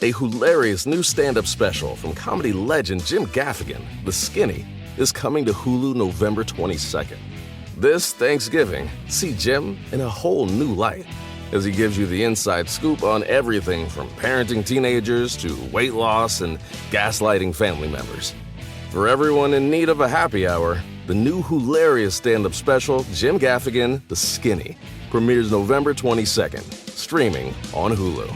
A hilarious new stand-up special from comedy legend Jim Gaffigan, The Skinny, is coming to Hulu November 22nd. This Thanksgiving, see Jim in a whole new light as he gives you the inside scoop on everything from parenting teenagers to weight loss and gaslighting family members. For everyone in need of a happy hour, the new hilarious stand-up special, Jim Gaffigan, The Skinny, premieres November 22nd, streaming on Hulu.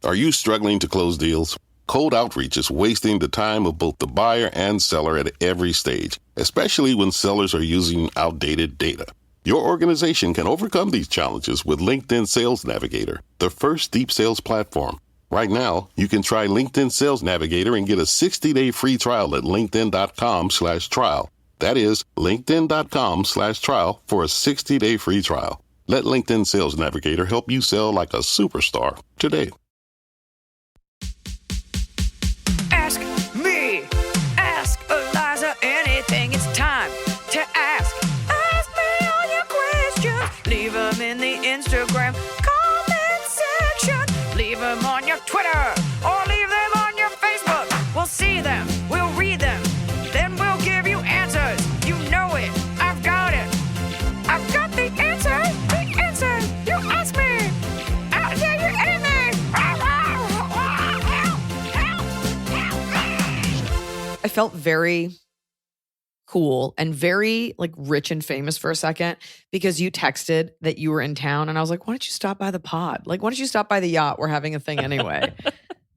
Are you struggling to close deals? Cold outreach is wasting the time of both the buyer and seller at every stage, especially when sellers are using outdated data. Your organization can overcome these challenges with LinkedIn Sales Navigator, the first deep sales platform. Right now, you can try LinkedIn Sales Navigator and get a 60-day free trial at linkedin.com/trial. That is linkedin.com/trial for a 60-day free trial. Let LinkedIn Sales Navigator help you sell like a superstar today. Ask me, ask Iliza anything. It's time to ask. Ask me all your questions. Leave them in the Instagram comment section. Leave them on your Twitter or leave them on your Facebook. We'll see them, we'll read them, then we'll give you answers. You know it, I've got it. I've got the answer, you ask me. I'll tell you anything. I felt very cool and very like rich and famous for a second because you texted that you were in town and I was like, why don't you stop by the pod? Like, why don't you stop by the yacht? We're having a thing anyway.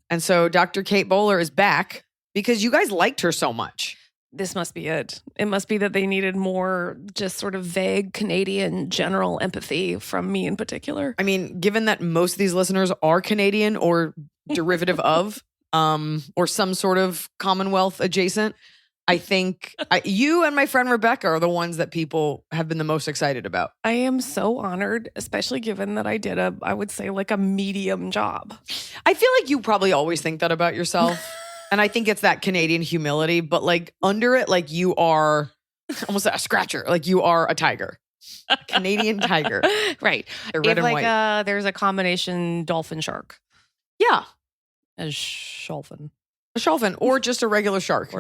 And so Dr. Kate Bowler is back because you guys liked her so much. This must be it. It must be that they needed more just sort of vague Canadian general empathy from me in particular. I mean, given that most of these listeners are Canadian or derivative of, or some sort of Commonwealth adjacent, I think you and my friend Rebecca are the ones that people have been the most excited about. I am so honored, especially given that I did I would say like a medium job. I feel like you probably always think that about yourself. And I think it's that Canadian humility, but like under it, like you are almost a scratcher. Like you are a tiger, a Canadian tiger. Right. They're red if and like white. There's a combination dolphin shark. Yeah. A sholphin. A sholphin or just a regular shark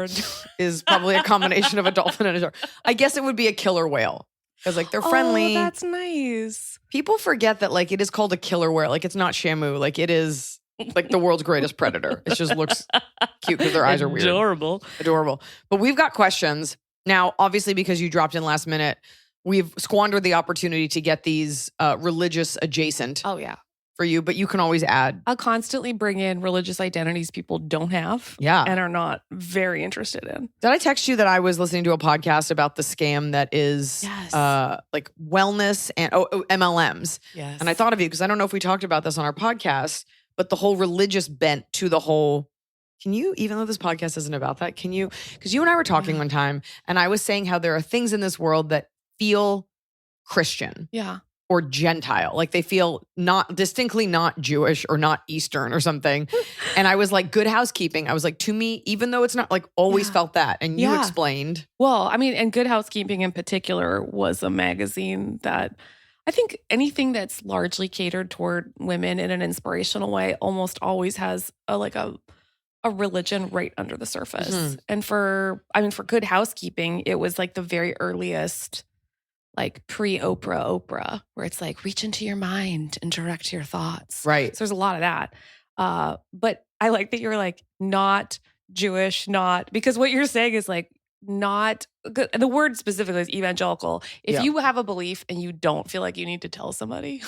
is probably a combination of a dolphin and a shark. I guess it would be a killer whale because like they're friendly. Oh, that's nice. People forget that like it is called a killer whale. Like it's not Shamu. Like it is like the world's greatest predator. It just looks cute because their eyes are weird. Adorable. But we've got questions. Now, obviously, because you dropped in last minute, we've squandered the opportunity to get these religious adjacent. Oh, yeah. For you, but you can always add. I'll constantly bring in religious identities people don't have and are not very interested in. Did I text you that I was listening to a podcast about the scam that is like wellness and MLMs? Yes. And I thought of you because I don't know if we talked about this on our podcast, but the whole religious bent to the whole, can you, even though this podcast isn't about that, can you, because you and I were talking one time and I was saying how there are things in this world that feel Christian. Yeah. Or Gentile, like they feel distinctly not Jewish or not Eastern or something. And I was like, Good Housekeeping. I was like, to me, even though it's not like always felt that. And you explained. Well, I mean, and Good Housekeeping in particular was a magazine that I think anything that's largely catered toward women in an inspirational way almost always has a religion right under the surface. Mm-hmm. And for Good Housekeeping, it was like the very earliest like pre-Oprah, where it's like reach into your mind and direct your thoughts. Right. So there's a lot of that. But I like that you're like not Jewish, because what you're saying is like not, the word specifically is evangelical. If you have a belief and you don't feel like you need to tell somebody.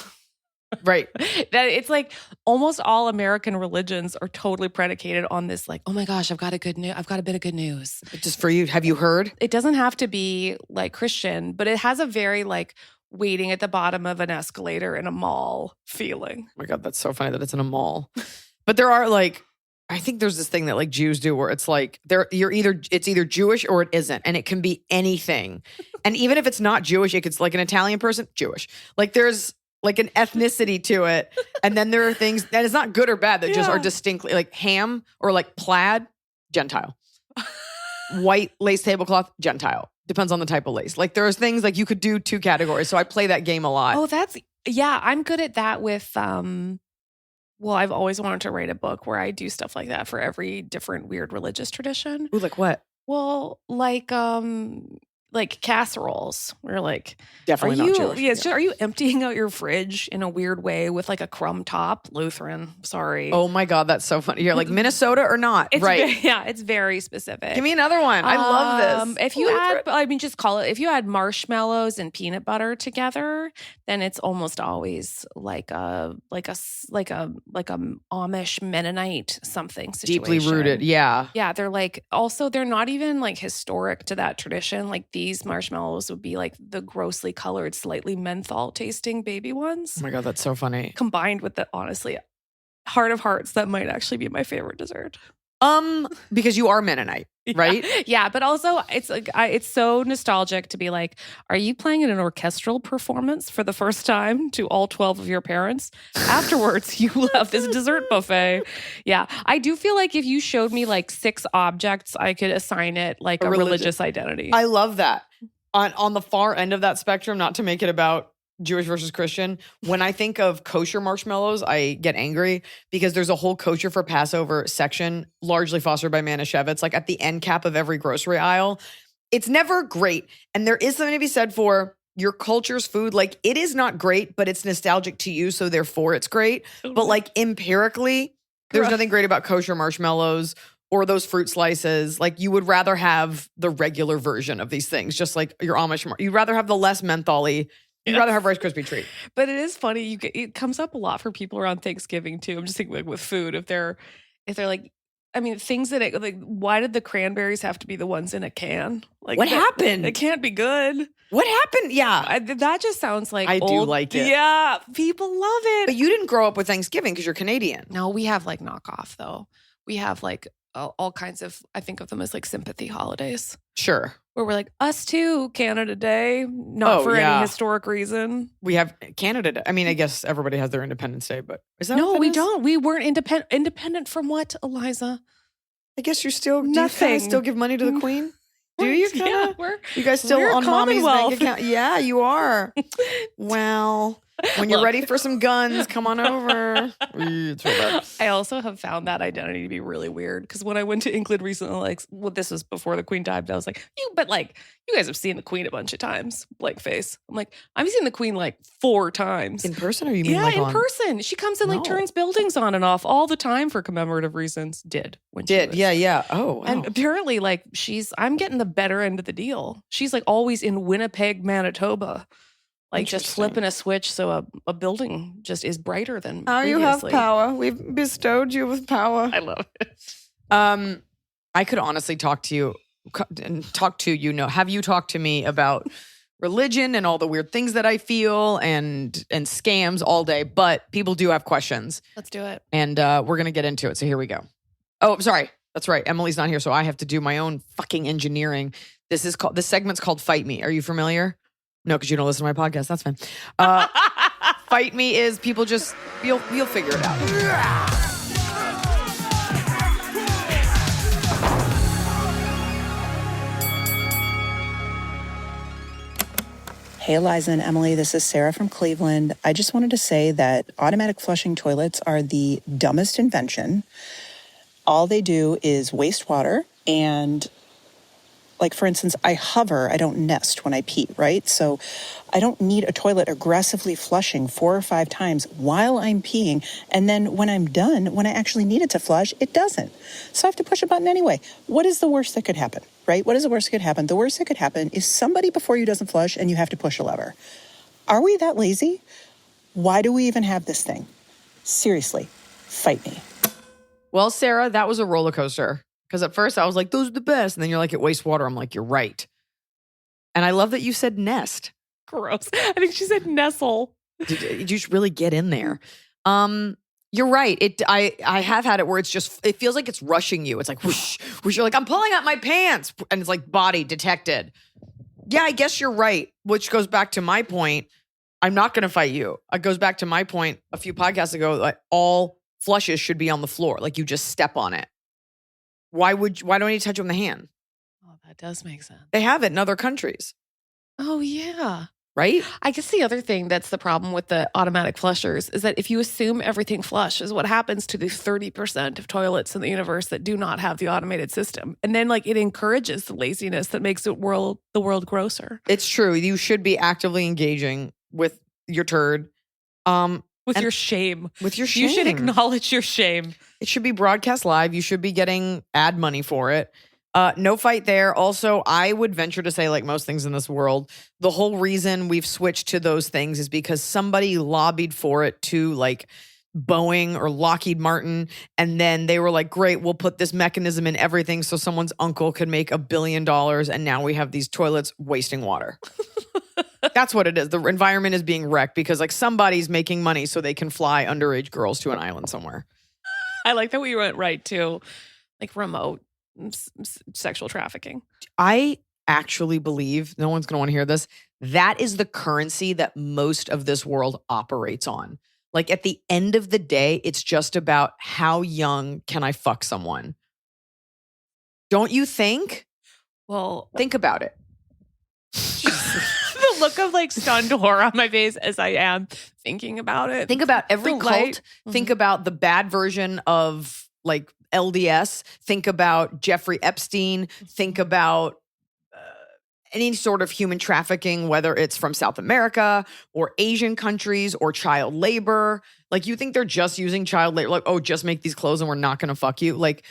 Right. That it's like almost all American religions are totally predicated on this like, oh my gosh, I've got a bit of good news. Just for you, have you heard? It doesn't have to be like Christian, but it has a very like waiting at the bottom of an escalator in a mall feeling. Oh my God, that's so funny that it's in a mall. But there are like, I think there's this thing that like Jews do where it's like it's either Jewish or it isn't. And it can be anything. And even if it's not Jewish, it's like an Italian person, Jewish. Like there's like an ethnicity to it. And then there are things that is not good or bad that just are distinctly like ham or like plaid, Gentile. White lace tablecloth, Gentile. Depends on the type of lace. Like there's things like you could do two categories. So I play that game a lot. Oh, I'm good at that with Well, I've always wanted to write a book where I do stuff like that for every different weird religious tradition. Ooh, like what? Well, like casseroles. Where like, Definitely not Jewish. Yeah, so are you emptying out your fridge in a weird way with like a crumb top? Lutheran, sorry. Oh my God, that's so funny. You're like Minnesota or not? It's right. it's very specific. Give me another one. I love this. If you just call it, if you add marshmallows and peanut butter together, then it's almost always like a Amish Mennonite something situation. Deeply rooted. Yeah. Yeah. They're not even like historic to that tradition. Like these marshmallows would be like the grossly colored, slightly menthol tasting baby ones. Oh my God, that's so funny. Combined with the, honestly, heart of hearts, that might actually be my favorite dessert. Because you are Mennonite, right? Yeah, but also it's like it's so nostalgic to be like, are you playing in an orchestral performance for the first time to all 12 of your parents? Afterwards, you will have this dessert buffet. Yeah, I do feel like if you showed me like 6 objects, I could assign it like a religious identity. I love that. On the far end of that spectrum, not to make it about Jewish versus Christian, when I think of kosher marshmallows, I get angry because there's a whole kosher for Passover section, largely fostered by Manischewitz, like at the end cap of every grocery aisle. It's never great. And there is something to be said for your culture's food. Like it is not great, but it's nostalgic to you. So therefore it's great. But like empirically, there's nothing great about kosher marshmallows or those fruit slices. Like you would rather have the regular version of these things, just like your Amish. You'd rather have the less mentholy. You'd rather have Rice Krispie treat. But it is funny. It comes up a lot for people around Thanksgiving too. I'm just thinking like with food, if they're like, I mean, things that like, why did the cranberries have to be the ones in a can? Like what happened? It can't be good. What happened? Yeah. That just sounds like I old. do like it. Yeah. People love it. But you didn't grow up with Thanksgiving because you're Canadian. No, we have like knockoff though. We have like all kinds of, I think of them as like sympathy holidays. Sure. Where we're like, us too, Canada Day, not for any historic reason. We have Canada Day. I mean, I guess everybody has their Independence Day, but is that no, what we is? don't. We weren't independent. Independent from what, Eliza? I guess you're still nothing. Do you still give money to the Queen? Do you? Yeah, you guys still we're on mommy's Commonwealth. bank account? Yeah, you are. Well, when you're ready for some guns, come on over. I also have found that identity to be really weird because when I went to England recently, like, well, this was before the Queen died, but I was like, you guys have seen the Queen a bunch of times, blank face. I'm like, I've seen the Queen like 4 times. In person, or you mean yeah, like in person. She comes and like turns buildings on and off all the time for commemorative reasons. Yeah. Oh, wow. And apparently, like, I'm getting the better end of the deal. She's like always in Winnipeg, Manitoba. Like just flipping a switch so a building just is brighter than previously. You have power. We've bestowed you with power. I love it. I could honestly talk to you. Have you talked to me about religion and all the weird things that I feel and scams all day? But people do have questions. Let's do it. And we're going to get into it. So here we go. Oh, I'm sorry. That's right. Emily's not here, so I have to do my own fucking engineering. This segment's called Fight Me. Are you familiar? No, because you don't listen to my podcast. That's fine. Fight Me is people just, you'll figure it out. Hey, Iliza and Emily, this is Sarah from Cleveland. I just wanted to say that automatic flushing toilets are the dumbest invention. All they do is waste water and, like, for instance, I hover, I don't nest when I pee, right? So I don't need a toilet aggressively flushing 4 or 5 times while I'm peeing. And then when I'm done, when I actually need it to flush, it doesn't. So I have to push a button anyway. What is the worst that could happen, right? What is the worst that could happen? The worst that could happen is somebody before you doesn't flush and you have to push a lever. Are we that lazy? Why do we even have this thing? Seriously, fight me. Well, Sarah, that was a roller coaster. Because at first I was like, those are the best. And then you're like, it wastes water. I'm like, you're right. And I love that you said nest. Gross. I think she said nestle. Did you really get in there? You're right. I have had it where it feels like it's rushing you. It's like, whoosh, whoosh. You're like, I'm pulling out my pants. And it's like body detected. Yeah, I guess you're right. Which goes back to my point. I'm not going to fight you. It goes back to my point a few podcasts ago. Like all flushes should be on the floor. Like you just step on it. Why don't you touch it with the hand? Oh, that does make sense. They have it in other countries. Oh, yeah. right? I guess the other thing that's the problem with the automatic flushers is that if you assume everything flushes, what happens to the 30% of toilets in the universe that do not have the automated system? And then like it encourages the laziness that makes the world grosser. It's true. You should be actively engaging with your turd. With your shame. With your shame. You should acknowledge your shame. It should be broadcast live. You should be getting ad money for it. No fight there. Also, I would venture to say, like most things in this world, the whole reason we've switched to those things is because somebody lobbied for it to like Boeing or Lockheed Martin. And then they were like, great, we'll put this mechanism in everything so someone's uncle could make $1 billion. And now we have these toilets wasting water. That's what it is. The environment is being wrecked because like somebody's making money so they can fly underage girls to an island somewhere. I like that we went right to like remote sexual trafficking. I actually believe, no one's going to want to hear this, that is the currency that most of this world operates on. Like at the end of the day, it's just about how young can I fuck someone? Don't you think? Well, think about it. The look of like stunned horror on my face as I am thinking about it. Think about every cult. Think about the bad version of like LDS. Think about Jeffrey Epstein. Think about any sort of human trafficking, whether it's from South America or Asian countries or child labor. Like you think they're just using child labor, like, oh, just make these clothes and we're not going to fuck you. Like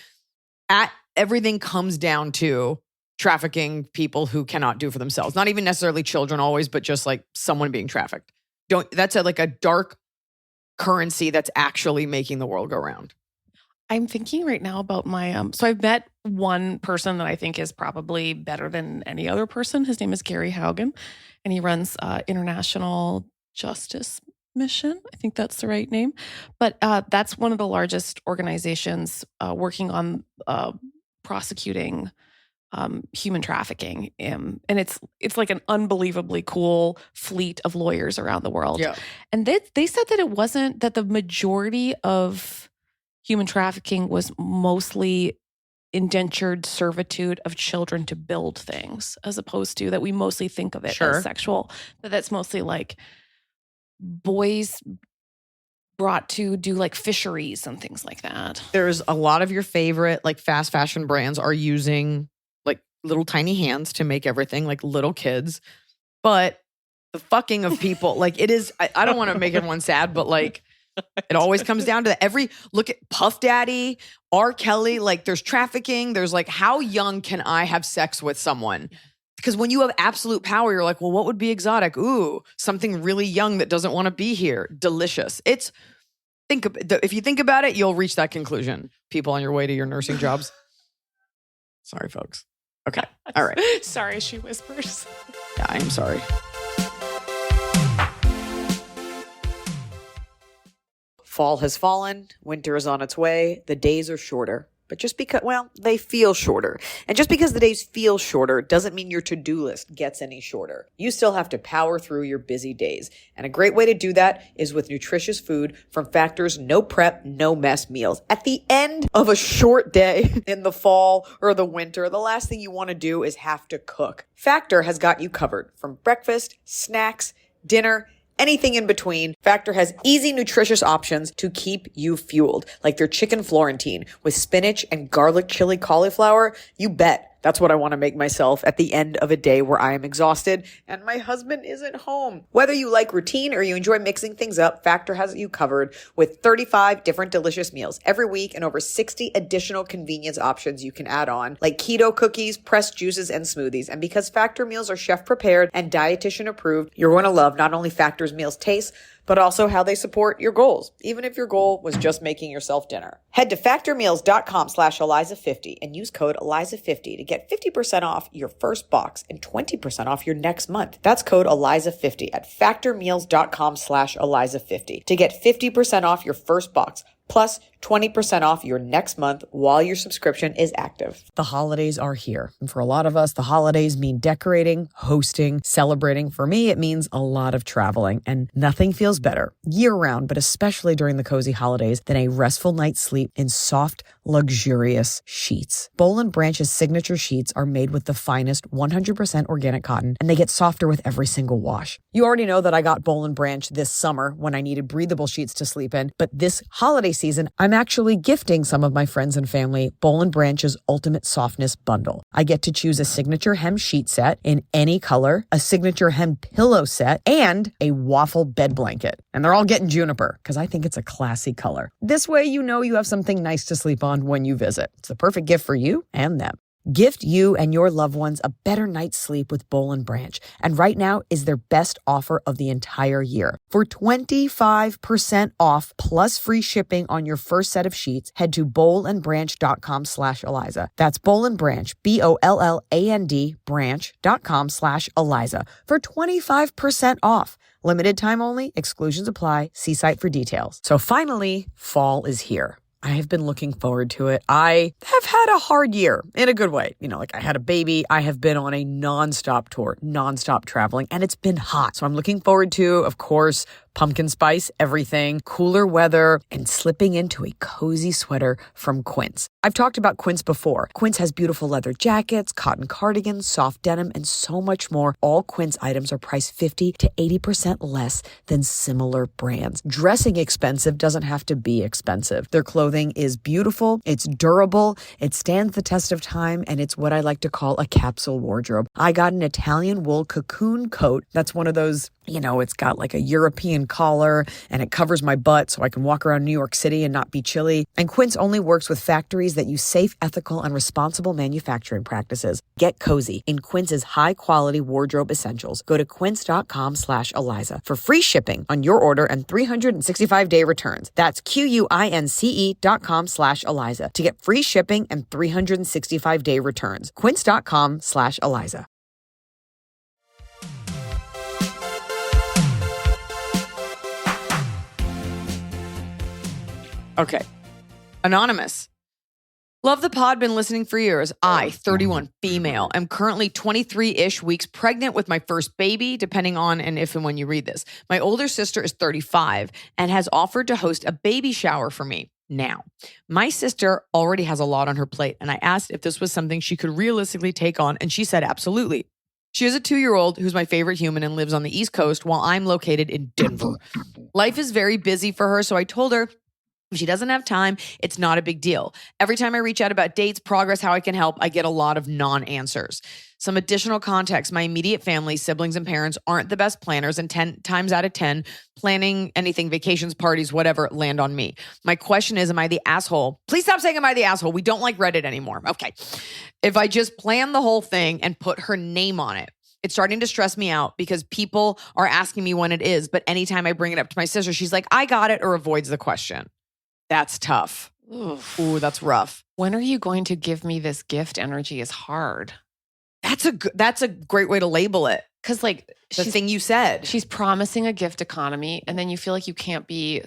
everything comes down to trafficking people who cannot do for themselves. Not even necessarily children always, but just like someone being trafficked. That's like a dark currency that's actually making the world go round. I'm thinking right now about my, so I've met one person that I think is probably better than any other person. His name is Gary Haugen, and he runs International Justice Mission. I think that's the right name. But that's one of the largest organizations working on prosecuting human trafficking. And it's like an unbelievably cool fleet of lawyers around the world. Yeah. And they said that it wasn't, that the majority of human trafficking was mostly indentured servitude of children to build things, as opposed to that we mostly think of it as sexual. But that's mostly like boys brought to do like fisheries and things like that. There's a lot of your favorite like fast fashion brands are using like little tiny hands to make everything, like little kids. But the fucking of people, like it is, I don't want to make everyone sad, but like it always comes down to that. Look at Puff Daddy, R. Kelly, like there's trafficking. There's like, how young can I have sex with someone? Because when you have absolute power, you're like, well, what would be exotic? Ooh, something really young that doesn't want to be here. Delicious. If you think about it, you'll reach that conclusion. People on your way to your nursing jobs. Sorry, folks. Okay. All right. Sorry, she whispers. Yeah, I am sorry. Fall has fallen, winter is on its way, the days are shorter. But just because, well, they feel shorter. And just because the days feel shorter doesn't mean your to-do list gets any shorter. You still have to power through your busy days. And a great way to do that is with nutritious food from Factor's no prep, no mess meals. At the end of a short day in the fall or the winter, the last thing you want to do is have to cook. Factor has got you covered from breakfast, snacks, dinner, anything in between. Factor has easy, nutritious options to keep you fueled, like their chicken Florentine with spinach and garlic chili cauliflower. You bet. That's what I want to make myself at the end of a day where I am exhausted and my husband isn't home. Whether you like routine or you enjoy mixing things up, Factor has you covered with 35 different delicious meals every week and over 60 additional convenience options you can add on, like keto cookies, pressed juices, and smoothies. And because Factor meals are chef prepared and dietitian approved, you're going to love not only Factor's meals taste, but also how they support your goals, even if your goal was just making yourself dinner. Head to factormeals.com/Iliza50 and use code Iliza50 to get 50% off your first box and 20% off your next month. That's code Iliza50 at factormeals.com/Iliza50 to get 50% off your first box plus 20% off your next month while your subscription is active. The holidays are here. And for a lot of us, the holidays mean decorating, hosting, celebrating. For me, it means a lot of traveling, and nothing feels better year-round, but especially during the cozy holidays, than a restful night's sleep in soft, luxurious sheets. Boll & Branch's signature sheets are made with the finest 100% organic cotton, and they get softer with every single wash. You already know that I got Boll & Branch this summer when I needed breathable sheets to sleep in, but this holiday season, I'm actually gifting some of my friends and family Boll & Branch's Ultimate Softness Bundle. I get to choose a signature hem sheet set in any color, a signature hem pillow set, and a waffle bed blanket. And they're all getting juniper because I think it's a classy color. This way you know you have something nice to sleep on when you visit. It's the perfect gift for you and them. Gift you and your loved ones a better night's sleep with Boll & Branch. And right now is their best offer of the entire year. For 25% off plus free shipping on your first set of sheets, head to bollandbranch.com/Iliza. That's Boll & Branch, BOLLAND branch.com/Iliza for 25% off. Limited time only, exclusions apply. See site for details. So finally, fall is here. I have been looking forward to it. I have had a hard year in a good way. You know, like I had a baby. I have been on a nonstop tour, nonstop traveling, and it's been hot. So I'm looking forward to, of course, pumpkin spice, everything, cooler weather, and slipping into a cozy sweater from Quince. I've talked about Quince before. Quince has beautiful leather jackets, cotton cardigans, soft denim, and so much more. All Quince items are priced 50 to 80% less than similar brands. Dressing expensive doesn't have to be expensive. Their clothing is beautiful, it's durable, it stands the test of time, and it's what I like to call a capsule wardrobe. I got an Italian wool cocoon coat. That's one of those, you know, it's got like a European collar and it covers my butt so I can walk around New York City and not be chilly. And Quince only works with factories that use safe, ethical, and responsible manufacturing practices. Get cozy in Quince's high-quality wardrobe essentials. Go to quince.com/Iliza for free shipping on your order and 365-day returns. That's QUINCE.com/Iliza to get free shipping and 365-day returns. Quince.com/Iliza. Okay. Anonymous. Love the pod, been listening for years. I, 31, female, am currently 23-ish weeks pregnant with my first baby, depending on and if and when you read this. My older sister is 35 and has offered to host a baby shower for me. Now, my sister already has a lot on her plate, and I asked if this was something she could realistically take on, and she said absolutely. She has a 2-year-old who's my favorite human and lives on the East Coast while I'm located in Denver. Life is very busy for her, so I told her if she doesn't have time, it's not a big deal. Every time I reach out about dates, progress, how I can help, I get a lot of non-answers. Some additional context, my immediate family, siblings, and parents aren't the best planners, and 10 times out of 10, planning anything, vacations, parties, whatever, land on me. My question is, am I the asshole? Please stop saying am I the asshole? We don't like Reddit anymore. Okay. If I just plan the whole thing and put her name on it, it's starting to stress me out because people are asking me when it is, but anytime I bring it up to my sister, she's like, I got it, or avoids the question. That's tough. Ooh, that's rough. When are you going to give me this gift? Energy is hard. That's a great way to label it. Because like the thing you said. She's promising a gift economy, and then you feel like you can't be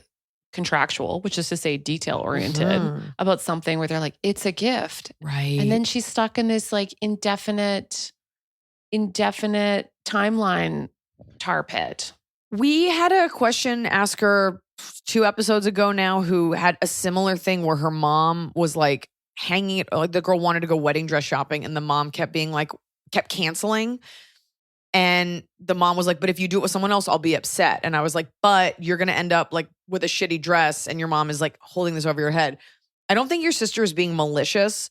contractual, which is to say detail oriented about something where they're like, it's a gift. Right. And then she's stuck in this like indefinite timeline tar pit. We had a question asker 2 episodes ago now who had a similar thing where her mom was like hanging it, like the girl wanted to go wedding dress shopping and the mom kept canceling. And the mom was like, but if you do it with someone else, I'll be upset. And I was like, but you're going to end up like with a shitty dress and your mom is like holding this over your head. I don't think your sister is being malicious,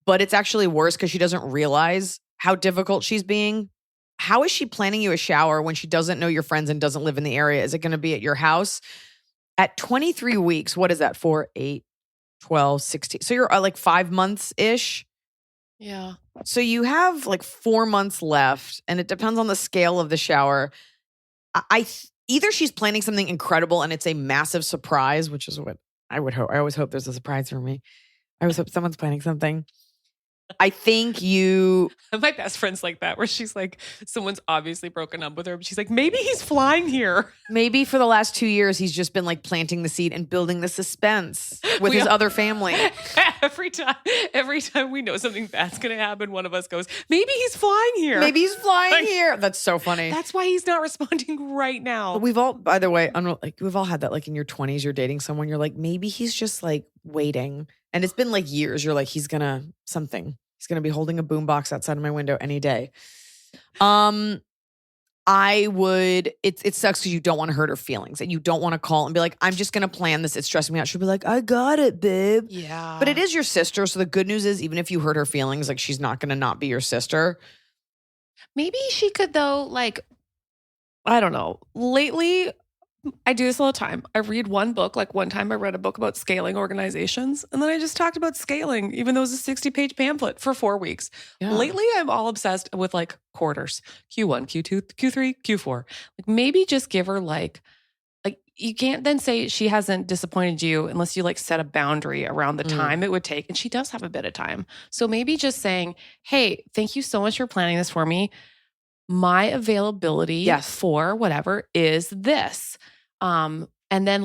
but it's actually worse because she doesn't realize how difficult she's being. How is she planning you a shower when she doesn't know your friends and doesn't live in the area? Is it going to be at your house? At 23 weeks, what is that? 4, 8, 12, 16. So you're like 5 months-ish. Yeah. So you have like 4 months left, and it depends on the scale of the shower. Either she's planning something incredible and it's a massive surprise, which is what I would hope. I always hope there's a surprise for me. I always hope someone's planning something. I think you. My best friend's like that, where she's like, someone's obviously broken up with her, but she's like, maybe he's flying here. Maybe for the last 2 years, he's just been like planting the seed and building the suspense with his other family. Every time we know something bad's going to happen, one of us goes, maybe he's flying here. Maybe he's flying here. That's so funny. That's why he's not responding right now. But we've all, by the way, we've all had that. Like in your 20s, you're dating someone. You're like, maybe he's just like waiting, and it's been like years. You're like, he's gonna something. He's gonna be holding a boombox outside of my window any day. I would. It sucks because you don't want to hurt her feelings, and you don't want to call and be like, I'm just gonna plan this. It's stressing me out. She'll be like, I got it, babe. Yeah. But it is your sister, so the good news is, even if you hurt her feelings, like she's not gonna not be your sister. Maybe she could though. Like, I don't know. Lately, I do this all the time. I read one book. Like one time I read a book about scaling organizations, and then I just talked about scaling, even though it was a 60-page pamphlet for 4 weeks. Yeah. Lately, I'm all obsessed with like quarters, Q1, Q2, Q3, Q4. Like maybe just give her like you can't then say she hasn't disappointed you unless you like set a boundary around the time it would take. And she does have a bit of time. So maybe just saying, hey, thank you so much for planning this for me. My availability for whatever is this. And then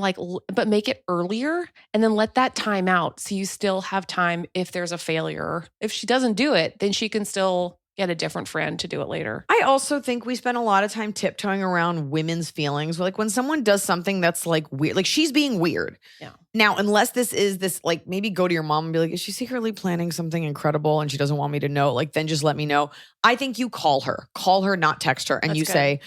but make it earlier and then let that time out. So you still have time if there's a failure. If she doesn't do it, then she can still get a different friend to do it later. I also think we spend a lot of time tiptoeing around women's feelings. Like when someone does something that's like weird, like she's being weird. Yeah. Now, unless this is this, like maybe go to your mom and be like, is she secretly planning something incredible and she doesn't want me to know? Like, then just let me know. I think you call her, not text her. And That's you good. say,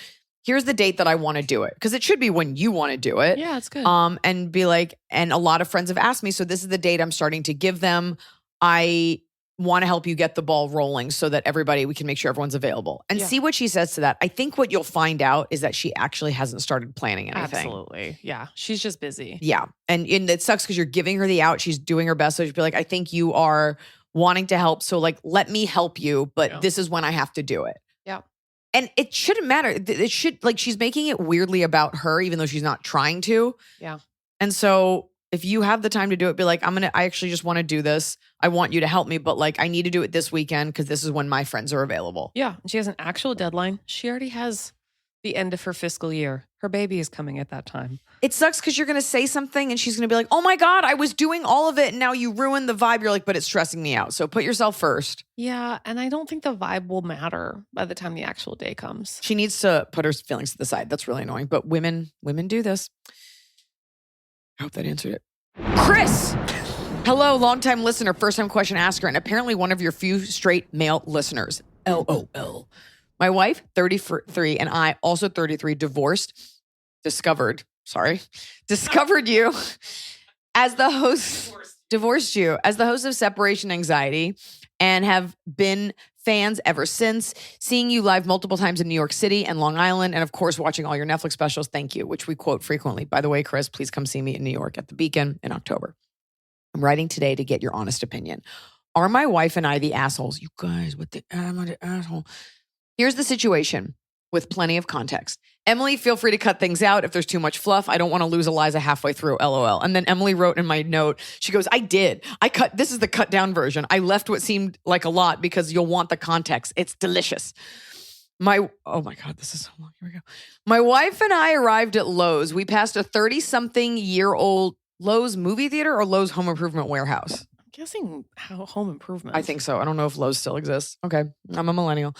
here's the date that I want to do it. Because it should be when you want to do it. Yeah, it's good. And be like, and a lot of friends have asked me, so this is the date I'm starting to give them. I want to help you get the ball rolling so that we can make sure everyone's available and see what she says to that. I think what you'll find out is that she actually hasn't started planning anything. Absolutely. Yeah. She's just busy. Yeah. And it sucks because you're giving her the out. She's doing her best. So she'll be like, I think you are wanting to help. So like, let me help you, but this is when I have to do it. Yeah. And it shouldn't matter. It should, like, she's making it weirdly about her, even though she's not trying to. Yeah. And so if you have the time to do it, be like, I actually just want to do this. I want you to help me, but like, I need to do it this weekend because this is when my friends are available. Yeah. She has an actual deadline. She already has the end of her fiscal year. Her baby is coming at that time. It sucks because you're going to say something and she's going to be like, oh my God, I was doing all of it. And now you ruined the vibe. You're like, but it's stressing me out. So put yourself first. Yeah. And I don't think the vibe will matter by the time the actual day comes. She needs to put her feelings to the side. That's really annoying. But women do this. I hope that answered it. Chris, hello, longtime listener, first-time question asker, and apparently one of your few straight male listeners. LOL. My wife, 33, and I, also 33, discovered you as the host, divorced you as the host of Separation Anxiety, and have been fans ever since, seeing you live multiple times in New York City and Long Island, and of course, watching all your Netflix specials. Thank you, which we quote frequently. By the way, Chris, please come see me in New York at the Beacon in October. I'm writing today to get your honest opinion. Are my wife and I the assholes? You guys, am I the asshole? Here's the situation with plenty of context. Emily, feel free to cut things out if there's too much fluff. I don't want to lose Iliza halfway through, LOL. And then Emily wrote in my note, she goes, this is the cut down version. I left what seemed like a lot because you'll want the context. It's delicious. Oh my God, this is so long. Here we go. My wife and I arrived at Lowe's. We passed a 30-something-year-old Lowe's movie theater or Lowe's home improvement warehouse. I'm guessing home improvement. I think so. I don't know if Lowe's still exists. Okay, I'm a millennial.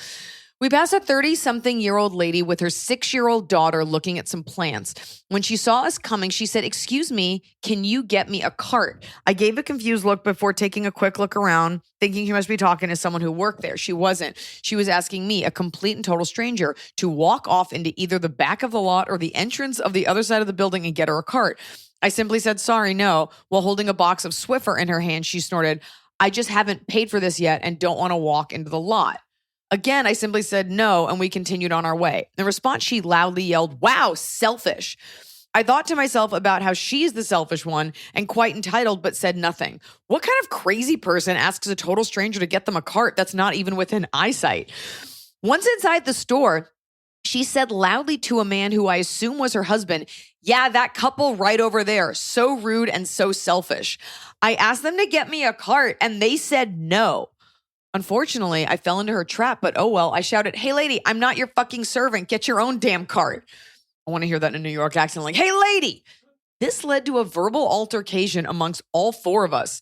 We passed a 30-something-year-old lady with her 6-year-old daughter looking at some plants. When she saw us coming, she said, excuse me, can you get me a cart? I gave a confused look before taking a quick look around, thinking she must be talking to someone who worked there. She wasn't. She was asking me, a complete and total stranger, to walk off into either the back of the lot or the entrance of the other side of the building and get her a cart. I simply said, sorry, no. While holding a box of Swiffer in her hand, she snorted, I just haven't paid for this yet and don't want to walk into the lot. Again, I simply said no, and we continued on our way. In response, she loudly yelled, wow, selfish. I thought to myself about how she's the selfish one and quite entitled, but said nothing. What kind of crazy person asks a total stranger to get them a cart that's not even within eyesight? Once inside the store, she said loudly to a man who I assume was her husband, yeah, that couple right over there, so rude and so selfish. I asked them to get me a cart, and they said no. Unfortunately, I fell into her trap, but oh well. I shouted, "Hey lady, I'm not your fucking servant. Get your own damn cart." I want to hear that in a New York accent, like, "Hey lady." This led to a verbal altercation amongst all four of us.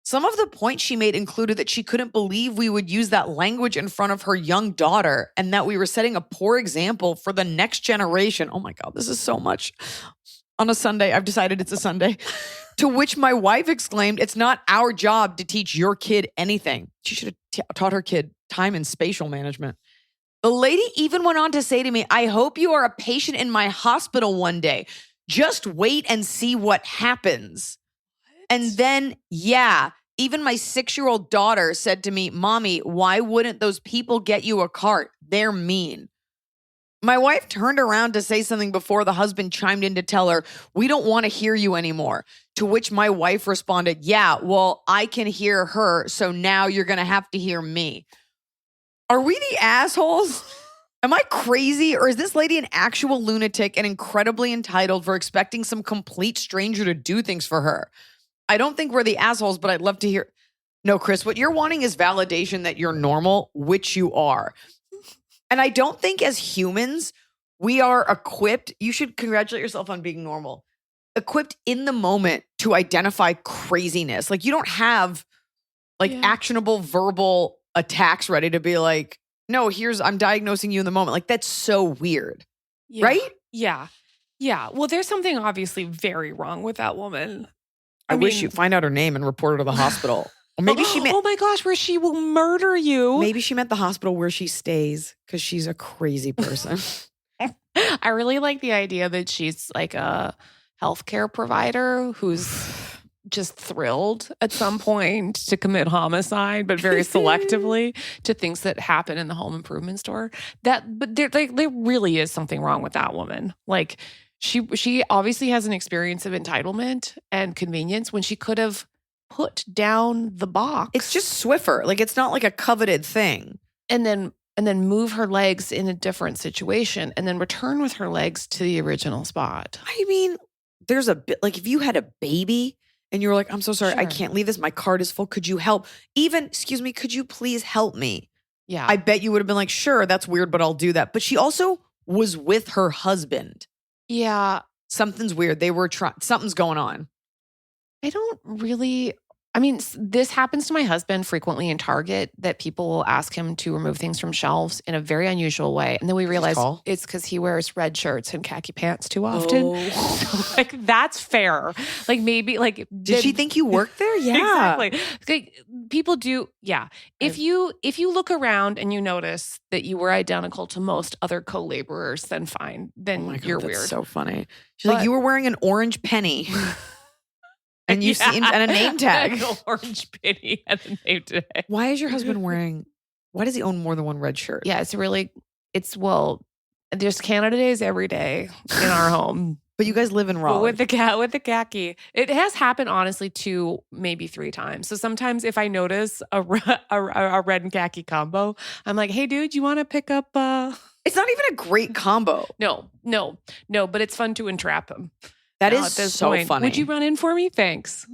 Some of the points she made included that she couldn't believe we would use that language in front of her young daughter and that we were setting a poor example for the next generation. Oh my God, this is so much. On a Sunday, I've decided it's a Sunday. To which my wife exclaimed, "It's not our job to teach your kid anything." She should have taught her kid time and spatial management. The lady even went on to say to me, "I hope you are a patient in my hospital one day. Just wait and see what happens." And then, even my 6-year-old daughter said to me, "Mommy, why wouldn't those people get you a cart? They're mean." My wife turned around to say something before the husband chimed in to tell her, "We don't want to hear you anymore." To which my wife responded, "Yeah, well, I can hear her, so now you're going to have to hear me." Are we the assholes? Am I crazy, or is this lady an actual lunatic and incredibly entitled for expecting some complete stranger to do things for her? I don't think we're the assholes, but I'd love to hear. No, Chris, what you're wanting is validation that you're normal, which you are. And I don't think as humans, we are equipped. You should congratulate yourself on being normal. Equipped in the moment to identify craziness. Like you don't have actionable verbal attacks ready to be like, "No, I'm diagnosing you in the moment." Like that's so weird. Yeah. Right? Yeah. Yeah. Well, there's something obviously very wrong with that woman. I wish you'd find out her name and report her to the hospital. Or maybe she meant, oh my gosh, where she will murder you. Maybe she meant the hospital where she stays because she's a crazy person. I really like the idea that she's like a healthcare provider who's just thrilled at some point to commit homicide, but very selectively to things that happen in the home improvement store. But there really is something wrong with that woman. Like she obviously has an experience of entitlement and convenience when she could have put down the box. It's just Swiffer. Like it's not like a coveted thing. And then move her legs in a different situation and then return with her legs to the original spot. I mean, there's a bit like if you had a baby and you were like, "I'm so sorry, I can't leave this. My cart is full. Could you help? Even, excuse me, could you please help me?" Yeah. I bet you would have been like, "Sure, that's weird, but I'll do that." But she also was with her husband. Yeah. Something's weird. They were something's going on. This happens to my husband frequently in Target that people will ask him to remove things from shelves in a very unusual way. And then we realize it's because he wears red shirts and khaki pants too often. Oh. So, that's fair. Maybe did she think you worked there? Yeah. Exactly. People do. Yeah. If you look around and you notice that you were identical to most other co-laborers, then fine. Then you're that's weird. So funny. She's like, "You were wearing an orange penny." And you seemed and a name tag. An orange penny and a name tag. Why is your husband why does he own more than one red shirt? Yeah, there's Canada Days every day in our home. But you guys live in Raleigh. With the khaki. It has happened, honestly, 2, maybe 3 times. So sometimes if I notice a red and khaki combo, I'm like, "Hey, dude, you want to pick up..." It's not even a great combo. No, but it's fun to entrap him. That is so funny. Would you run in for me? Thanks.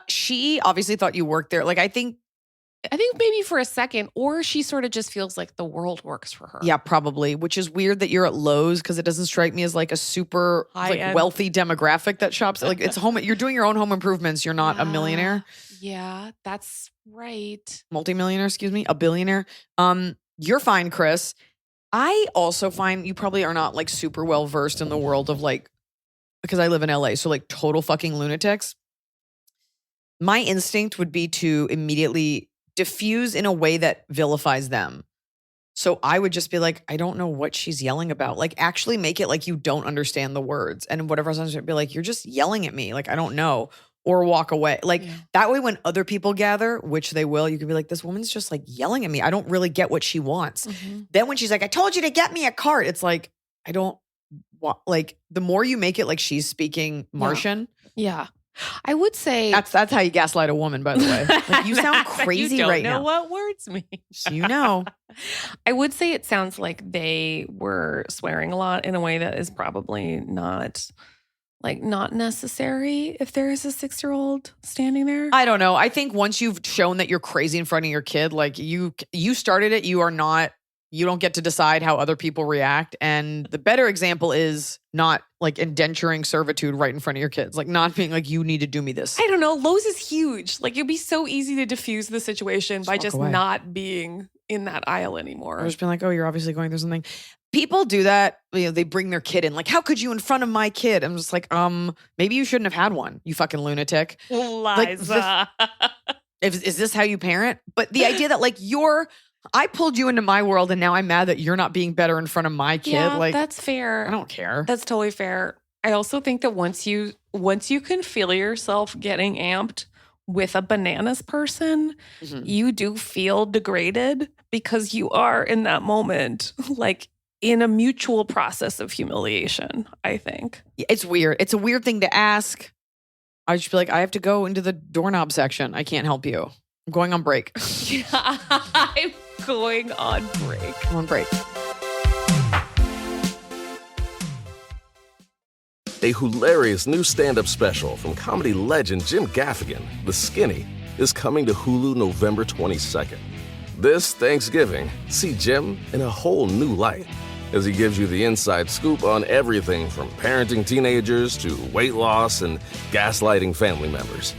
She obviously thought you worked there. Like, I think maybe for a second, or she sort of just feels like the world works for her. Yeah, probably, which is weird that you're at Lowe's because it doesn't strike me as like a super wealthy demographic that shops. Like it's home. You're doing your own home improvements. You're not a millionaire. Yeah, that's right. Multimillionaire, excuse me, a billionaire. You're fine, Chris. I also find you probably are not like super well versed in the world of like, because I live in LA, so like total fucking lunatics. My instinct would be to immediately diffuse in a way that vilifies them. So I would just be like, "I don't know what she's yelling about." Like actually make it like you don't understand the words. And whatever else would be like, "You're just yelling at me. Like, I don't know." Or walk away. Like that way when other people gather, which they will, you can be like, "This woman's just like yelling at me. I don't really get what she wants." Mm-hmm. Then when she's like, "I told you to get me a cart," it's like, I don't want, like the more you make it like she's speaking Martian. Yeah. I would say that's how you gaslight a woman, by the way. Like, you sound crazy right now. You don't know what words mean. You know. I would say it sounds like they were swearing a lot in a way that is probably not like not necessary if there is a 6-year-old standing there? I don't know. I think once you've shown that you're crazy in front of your kid, like you started it, you don't get to decide how other people react. And the better example is not like indenturing servitude right in front of your kids, like not being like, you need to do me this. I don't know. Lowe's is huge. Like it'd be so easy to diffuse the situation by just away. not being in that aisle anymore. Or just being like, oh, you're obviously going through something. People do that. They bring their kid in. Like, how could you in front of my kid? I'm just like, maybe you shouldn't have had one, you fucking lunatic. Iliza. Is this how you parent? But the idea that like I pulled you into my world and now I'm mad that you're not being better in front of my kid. Yeah, like that's fair. I don't care. That's totally fair. I also think that once you can feel yourself getting amped with a bananas person, you do feel degraded because you are in that moment, like in a mutual process of humiliation, I think. It's weird. It's a weird thing to ask. I just be like, I have to go into the doorknob section. I can't help you. I'm going on break. I'm going on break. I'm on break. A hilarious new stand-up special from comedy legend Jim Gaffigan, The Skinny, is coming to Hulu November 22nd. This Thanksgiving, see Jim in a whole new light as he gives you the inside scoop on everything from parenting teenagers to weight loss and gaslighting family members.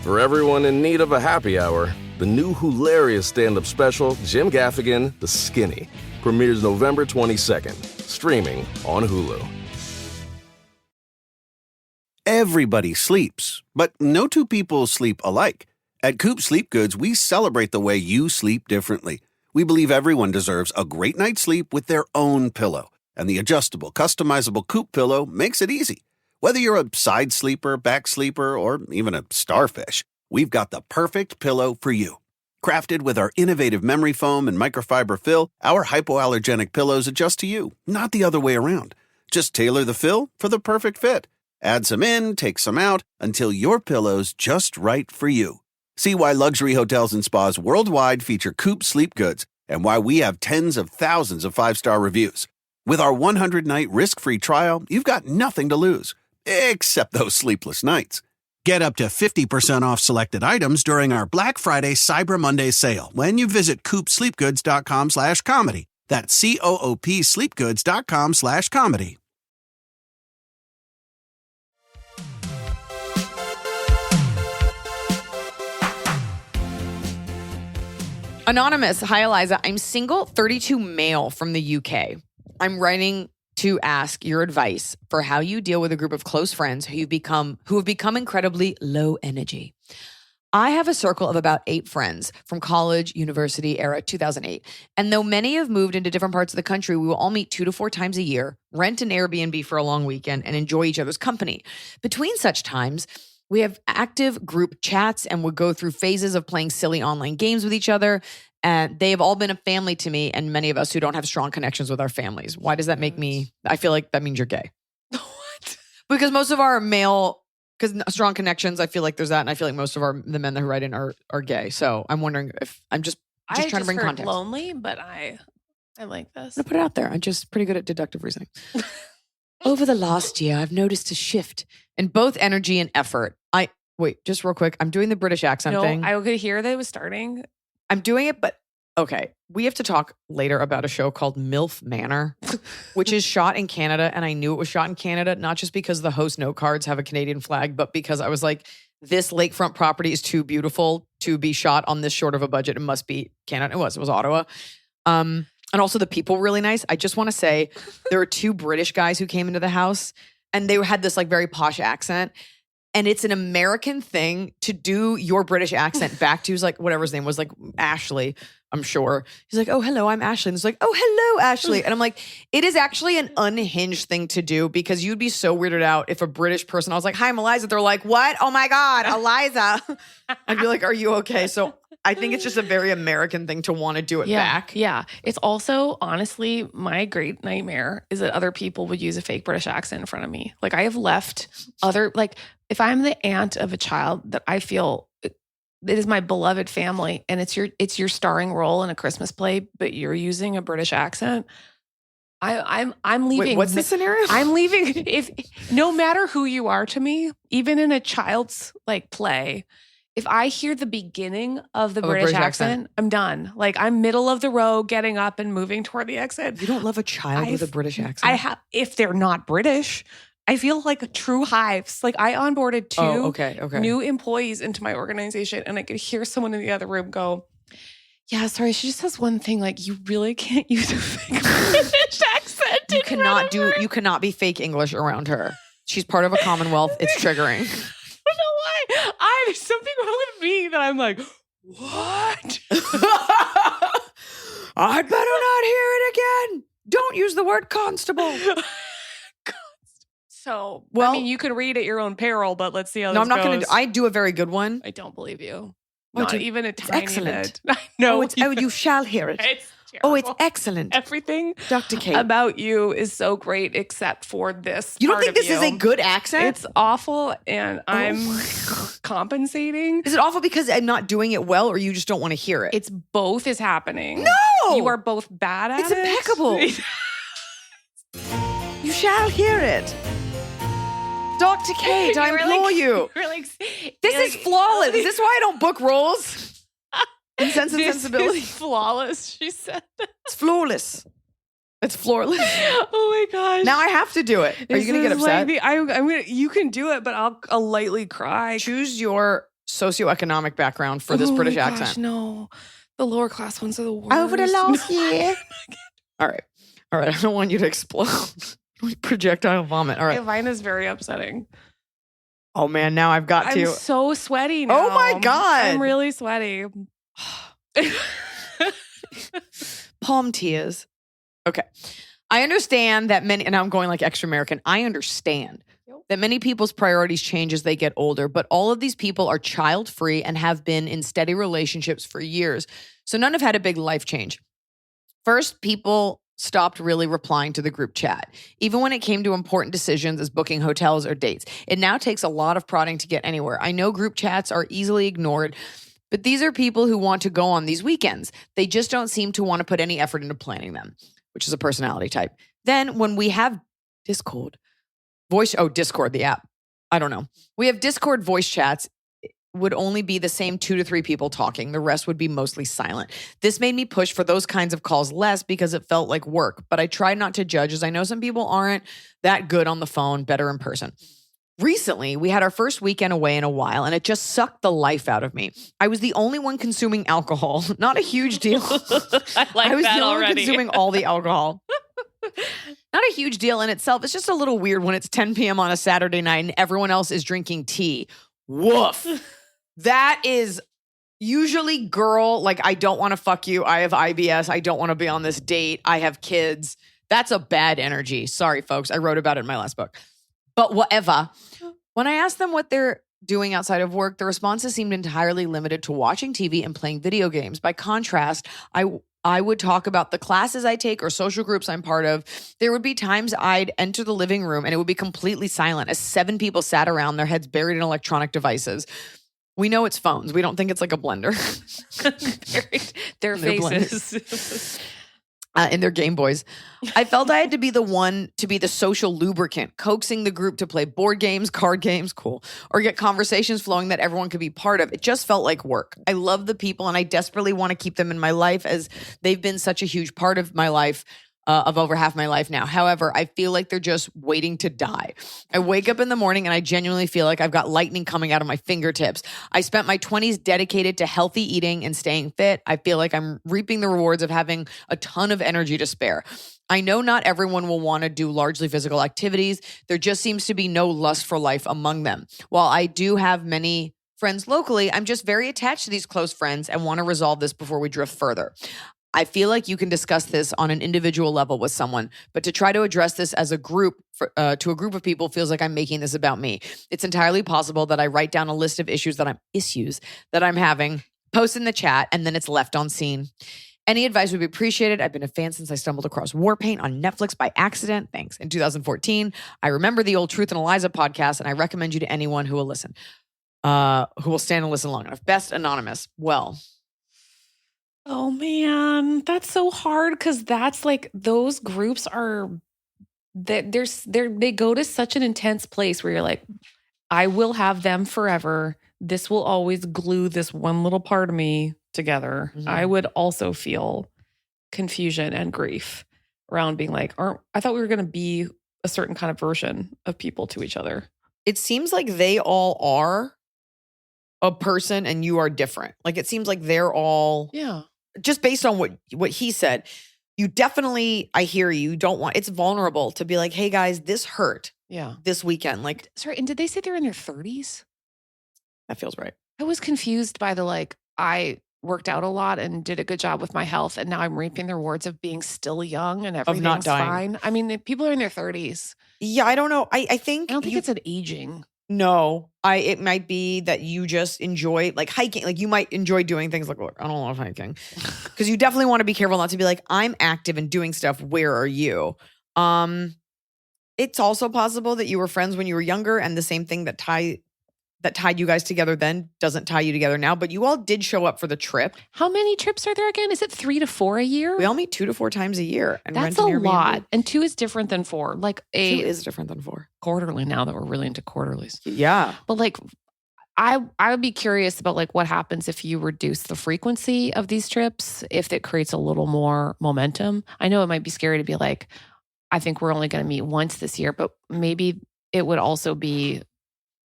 For everyone in need of a happy hour, the new hilarious stand-up special, Jim Gaffigan, The Skinny, premieres November 22nd, streaming on Hulu. Everybody sleeps, but no two people sleep alike. At Coop Sleep Goods, we celebrate the way you sleep differently. We believe everyone deserves a great night's sleep with their own pillow, and the adjustable, customizable Coop pillow makes it easy. Whether you're a side sleeper, back sleeper, or even a starfish, we've got the perfect pillow for you. Crafted with our innovative memory foam and microfiber fill, our hypoallergenic pillows adjust to you, not the other way around. Just tailor the fill for the perfect fit. Add some in, take some out, until your pillow's just right for you. See why luxury hotels and spas worldwide feature Coop Sleep Goods and why we have tens of thousands of 5-star reviews. With our 100-night risk-free trial, you've got nothing to lose, except those sleepless nights. Get up to 50% off selected items during our Black Friday Cyber Monday sale when you visit coopsleepgoods.com/comedy. That's COOP sleepgoods.com/comedy. Anonymous, hi Iliza. I'm single, 32 male from the UK. I'm writing to ask your advice for how you deal with a group of close friends who have become incredibly low energy. I have a circle of about 8 friends from college, university era, 2008. And though many have moved into different parts of the country, we will all meet 2 to 4 times a year, rent an Airbnb for a long weekend, and enjoy each other's company. Between such times, we have active group chats and would go through phases of playing silly online games with each other. And they have all been a family to me and many of us who don't have strong connections with our families. Why does that make me, I feel like that means you're gay. What? Because most of our male, because strong connections, I feel like there's that. And I feel like most of the men that write in are gay. So I'm wondering if I'm just trying to bring heard context. Lonely, but I like this. I'm gonna put it out there. I'm just pretty good at deductive reasoning. Over the last year, I've noticed a shift in both energy and effort. Wait, just real quick. I'm doing the British accent thing. I could hear that it was starting. I'm doing it, but okay. We have to talk later about a show called MILF Manor, which is shot in Canada. And I knew it was shot in Canada, not just because the host note cards have a Canadian flag, but because I was like, this lakefront property is too beautiful to be shot on this short of a budget. It must be Canada. It was Ottawa. And also the people were really nice. I just want to say there were 2 British guys who came into the house and they had this like very posh accent. And it's an American thing to do your British accent back to, like, whatever his name was, like Ashley, I'm sure. He's like, oh, hello, I'm Ashley. And it's like, oh, hello, Ashley. And I'm like, it is actually an unhinged thing to do because you'd be so weirded out if a British person, I was like, hi, I'm Iliza. They're like, what? Oh my God, Iliza. I'd be like, are you okay? So I think it's just a very American thing to want to do it back. Yeah. It's also, honestly, my great nightmare is that other people would use a fake British accent in front of me. Like I have left if I'm the aunt of a child that I feel it is my beloved family and it's your starring role in a Christmas play, but you're using a British accent, I'm leaving. Wait, what's the scenario? I'm leaving. If no matter who you are to me, even in a child's like play, if I hear the beginning of the British accent, I'm done. Like I'm middle of the row, getting up and moving toward the exit. You don't love a child with a British accent? If they're not British, I feel like true hives. Like I onboarded two new employees into my organization, and I could hear someone in the other room go, "Yeah, sorry, she just has one thing. Like you really can't use a fake British accent. You cannot be fake English around her. She's part of a Commonwealth. It's triggering." I don't know why. There's something wrong with me that I'm like, what? I'd better not hear it again. Don't use the word constable. So, well, I mean, you could read at your own peril, but let's see how this goes. No, I'm not going to. I do a very good one. I don't believe you. Not even a tiny excellent. bit. No, you shall hear it. It's terrible. It's excellent. Everything Dr. Kate about you is so great except for this. You don't think this is a good accent? It's awful, and I'm compensating. Is it awful because I'm not doing it well, or you just don't want to hear it? It's both is happening. No! You are both bad at it. It's impeccable. You shall hear it. Dr. Kate, I implore you. This is flawless. Is this why I don't book roles? In Sense and Sensibility. This is flawless, she said. It's flawless. It's flawless. Oh my gosh. Now I have to do it. Are you going to get upset? Like you can do it, but I'll lightly cry. Choose your socioeconomic background for this British accent. No. The lower class ones are the worst. Over the last year. All right. I don't want you to explode. Projectile vomit. All right. Mine is very upsetting. Oh man, now I've got to. I'm so sweaty now. Oh my God. I'm really sweaty. Palm tears. Okay. I understand that many, and I'm going like extra American. I understand that many people's priorities change as they get older, but all of these people are child-free and have been in steady relationships for years. So none have had a big life change. First, people stopped really replying to the group chat, even when it came to important decisions as booking hotels or dates. It now takes a lot of prodding to get anywhere. I know group chats are easily ignored, but these are people who want to go on these weekends. They just don't seem to want to put any effort into planning them, which is a personality type. Then when we have Discord, Discord, the app. I don't know. We have Discord voice chats. Would only be the same 2 to 3 people talking. The rest would be mostly silent. This made me push for those kinds of calls less because it felt like work, but I tried not to judge as I know some people aren't that good on the phone, better in person. Recently, we had our first weekend away in a while, and it just sucked the life out of me. I was the only one consuming alcohol. Not a huge deal. I was the only already. one consuming all the alcohol. Not a huge deal in itself. It's just a little weird when it's 10 p.m. on a Saturday night and everyone else is drinking tea. Woof. That is usually girl, like, I don't want to fuck you. I have IBS. I don't want to be on this date. I have kids. That's a bad energy. Sorry, folks. I wrote about it in my last book. But whatever. When I asked them what they're doing outside of work, the responses seemed entirely limited to watching TV and playing video games. By contrast, I would talk about the classes I take or social groups I'm part of. There would be times I'd enter the living room and it would be completely silent as 7 people sat around, their heads buried in electronic devices. We know it's phones. We don't think it's like a blender. Their faces. In their Game Boys. I felt I had to be the one to be the social lubricant, coaxing the group to play board games, card games, cool, or get conversations flowing that everyone could be part of. It just felt like work. I love the people and I desperately want to keep them in my life as they've been such a huge part of my life. Of over half my life now. However, I feel like they're just waiting to die. I wake up in the morning and I genuinely feel like I've got lightning coming out of my fingertips. I spent my 20s dedicated to healthy eating and staying fit. I feel like I'm reaping the rewards of having a ton of energy to spare. I know not everyone will want to do largely physical activities. There just seems to be no lust for life among them. While I do have many friends locally, I'm just very attached to these close friends and want to resolve this before we drift further. I feel like you can discuss this on an individual level with someone, but to try to address this as a group to a group of people feels like I'm making this about me. It's entirely possible that I write down a list of issues that I'm having, post in the chat, and then it's left on scene. Any advice would be appreciated. I've been a fan since I stumbled across Warpaint on Netflix by accident. Thanks. In 2014, I remember the old Truth and Iliza podcast, and I recommend you to anyone who will listen, who will stand and listen long enough. Best Anonymous. Well, Oh man, that's so hard because that's like those groups are that they go to such an intense place where you're like, I will have them forever. This will always glue this one little part of me together. Mhm. I would also feel confusion and grief around being like, I thought we were going to be a certain kind of version of people to each other. It seems like they all are a person and you are different. Like it seems like they're all Yeah. just based on what he said. You definitely, I hear you, don't want, it's vulnerable to be like, hey guys, this hurt Yeah. this weekend. Like Sorry. And did they say they're in their 30s? that feels right. I was confused by the I worked out a lot and did a good job with my health. And now I'm reaping the rewards of being still young and everything's not dying. fine. I mean, people are in their 30s. Yeah, I don't know. I think I don't think it's an aging. No, it might be that you just enjoy like hiking. Like you might enjoy doing things like, look, I don't love hiking because you definitely want to be careful not to be like, I'm active and doing stuff. Where are you? It's also possible that you were friends when you were younger and the same thing that tied you guys together then doesn't tie you together now, but you all did show up for the trip. How many trips are there again? Is it 3 to 4 a year? We all meet 2 to 4 times a year. And That's rent a an Airbnb. lot. And 2 is different than 4. Like 2 a is different than 4. quarterly now that we're really into quarterlies. Yeah. But I would be curious about what happens if you reduce the frequency of these trips, if it creates a little more momentum. I know it might be scary to be like, I think we're only going to meet once this year, but maybe it would also be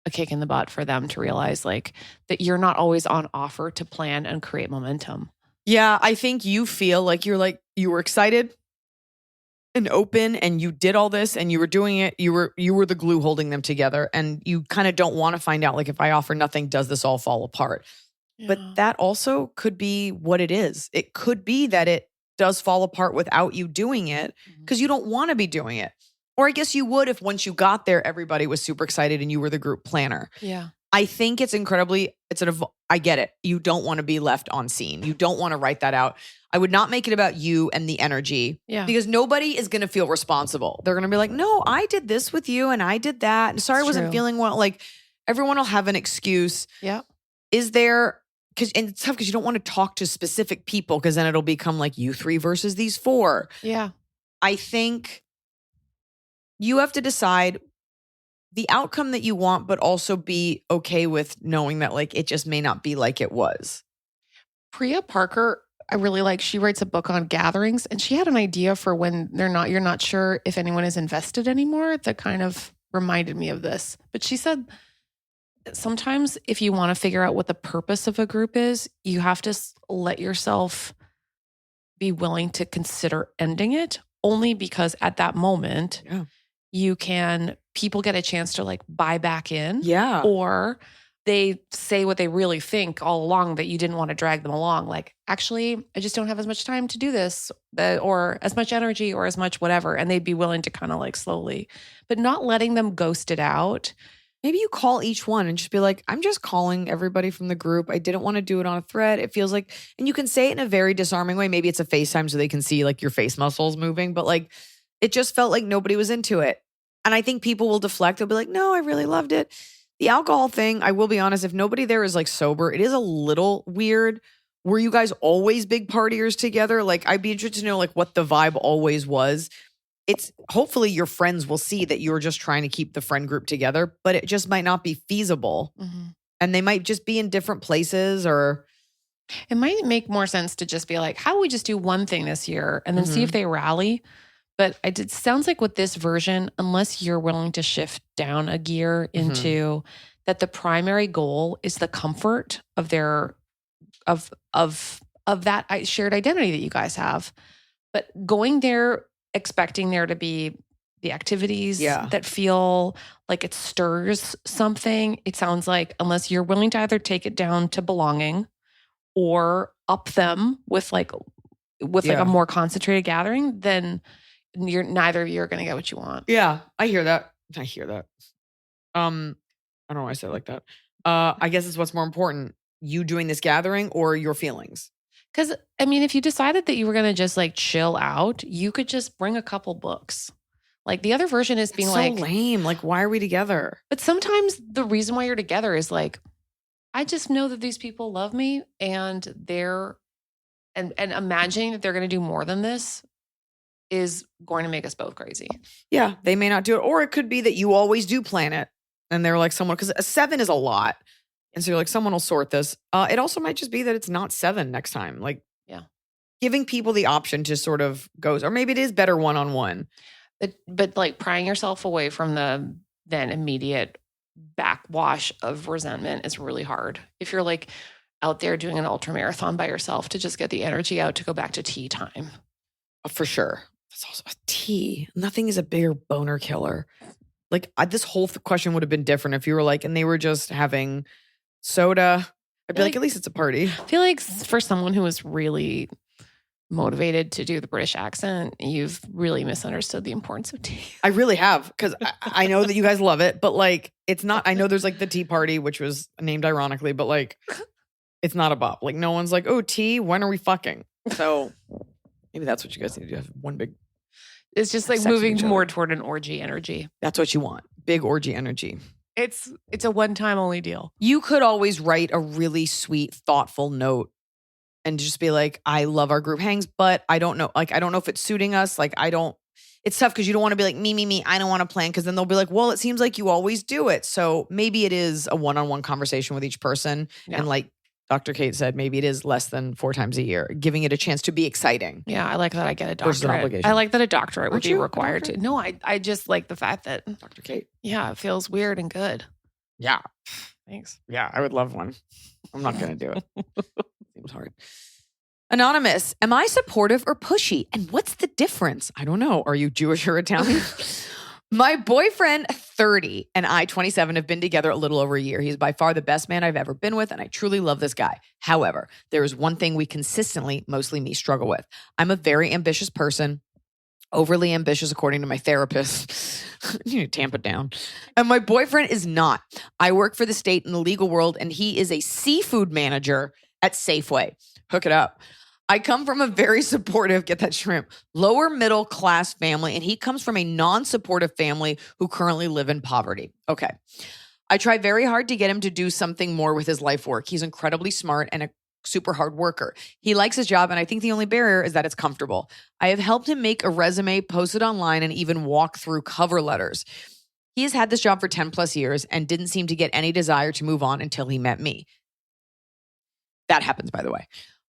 a kick in the butt for them to realize that you're not always on offer to plan and create momentum. Yeah, I think you feel like you were excited and open and you did all this and you were doing it. You were the glue holding them together and you kind of don't want to find out if I offer nothing, does this all fall apart? Yeah. But that also could be what it is. It could be that it does fall apart without you doing it because you don't want to be doing it. Or I guess you would if once you got there, everybody was super excited and you were the group planner. Yeah. I think I get it. You don't want to be left on scene. You don't want to write that out. I would not make it about you and the energy because nobody is going to feel responsible. They're going to be like, no, I did this with you and I did that. And sorry, I wasn't feeling well. Like everyone will have an excuse. Yeah. Is there, and it's tough because you don't want to talk to specific people because then it'll become like you 3 versus these 4. Yeah. I think you have to decide the outcome that you want, but also be okay with knowing that it just may not be like it was. Priya Parker, I really like, she writes a book on gatherings and she had an idea for when you're not sure if anyone is invested anymore that kind of reminded me of this. But she said sometimes if you want to figure out what the purpose of a group is, you have to let yourself be willing to consider ending it only because at that moment, people get a chance to buy back in. Yeah. Or they say what they really think all along that you didn't want to drag them along. Actually, I just don't have as much time to do this or as much energy or as much whatever. And they'd be willing to kind of slowly, but not letting them ghost it out. Maybe you call each one and just be like, I'm just calling everybody from the group. I didn't want to do it on a thread. It feels like, and you can say it in a very disarming way. Maybe it's a FaceTime so they can see your face muscles moving, but it just felt like nobody was into it. And I think people will deflect. They'll be like, no, I really loved it. The alcohol thing, I will be honest, if nobody there is sober, it is a little weird. Were you guys always big partiers together? I'd be interested to know what the vibe always was. It's hopefully your friends will see that you're just trying to keep the friend group together, but it just might not be feasible. Mm-hmm. And they might just be in different places or. It might make more sense to just be like, how do we just do one thing this year and then see if they rally? But it sounds like with this version, unless you're willing to shift down a gear into that the primary goal is the comfort of their of that shared identity that you guys have. But going there, expecting there to be the activities that feel like it stirs something, it sounds like unless you're willing to either take it down to belonging or up them with a more concentrated gathering, then neither of you are going to get what you want. Yeah, I hear that. I don't know why I said it like that. I guess it's what's more important, you doing this gathering or your feelings. Because, if you decided that you were going to just chill out, you could just bring a couple books. The other version is being so lame. Why are we together? But sometimes the reason why you're together is I just know that these people love me and they're And imagining that they're going to do more than this is going to make us both crazy. Yeah, they may not do it. Or it could be that you always do plan it. And they're like someone, because a 7 is a lot. And so you're like, someone will sort this. It also might just be that it's not 7 next time. Like, Yeah. giving people the option to sort of go, or maybe it is better one-on-one. But like prying yourself away from the then immediate backwash of resentment is really hard. If you're like out there doing an ultra marathon by yourself, to just get the energy out to go back to tea time. For sure. That's also a tea. Nothing is a bigger boner killer. Like this whole question would have been different if you were like, and they were just having soda. I'd be like, at least it's a party. I feel like for someone who was really motivated to do the British accent, you've really misunderstood the importance of tea. I really have, because I know that you guys love it, but like, it's not, I know there's like the tea party, which was named ironically, but like, it's not a bop. Like, no one's like, oh, tea, when are we fucking? So maybe that's what you guys need to do. Have one big. It's just like moving more toward an orgy energy. That's what you want. Big orgy energy. It's a one-time only deal. You could always write a really sweet, thoughtful note and just be like, I love our group hangs, but I don't know. Like, I don't know if it's suiting us. Like, it's tough because you don't want to be like, me. I don't want to plan. Because then they'll be like, well, it seems like you always do it. So maybe it is a one-on-one conversation with each person. Yeah. And like Dr. Kate said, maybe it is less than 4 times a year, giving it a chance to be exciting. Yeah, I like that I get a Versus an doctorate. obligation. I like that a doctorate would Aren't be you a required to. doctor? No, I just like the fact that, Dr. Kate. yeah, it feels weird and good. Yeah. Thanks. Yeah, I would love one. I'm not going to do it. Seems hard. Anonymous, am I supportive or pushy? And what's the difference? I don't know. Are you Jewish or Italian? My boyfriend, 30, and I, 27, have been together a little over a year. He's by far the best man I've ever been with, and I truly love this guy. However, there is one thing we consistently, mostly me, struggle with. I'm a very ambitious person. Overly ambitious, according to my therapist. You need to tamp it down. And my boyfriend is not. I work for the state in the legal world, and he is a seafood manager at Safeway. Hook it up. I come from a very supportive, get that shrimp, lower middle class family, and he comes from a non-supportive family who currently live in poverty. Okay. I try very hard to get him to do something more with his life work. He's incredibly smart and a super hard worker. He likes his job, and I think the only barrier is that it's comfortable. I have helped him make a resume, post it online, and even walk through cover letters. He has had this job for 10 plus years and didn't seem to get any desire to move on until he met me. That happens, by the way.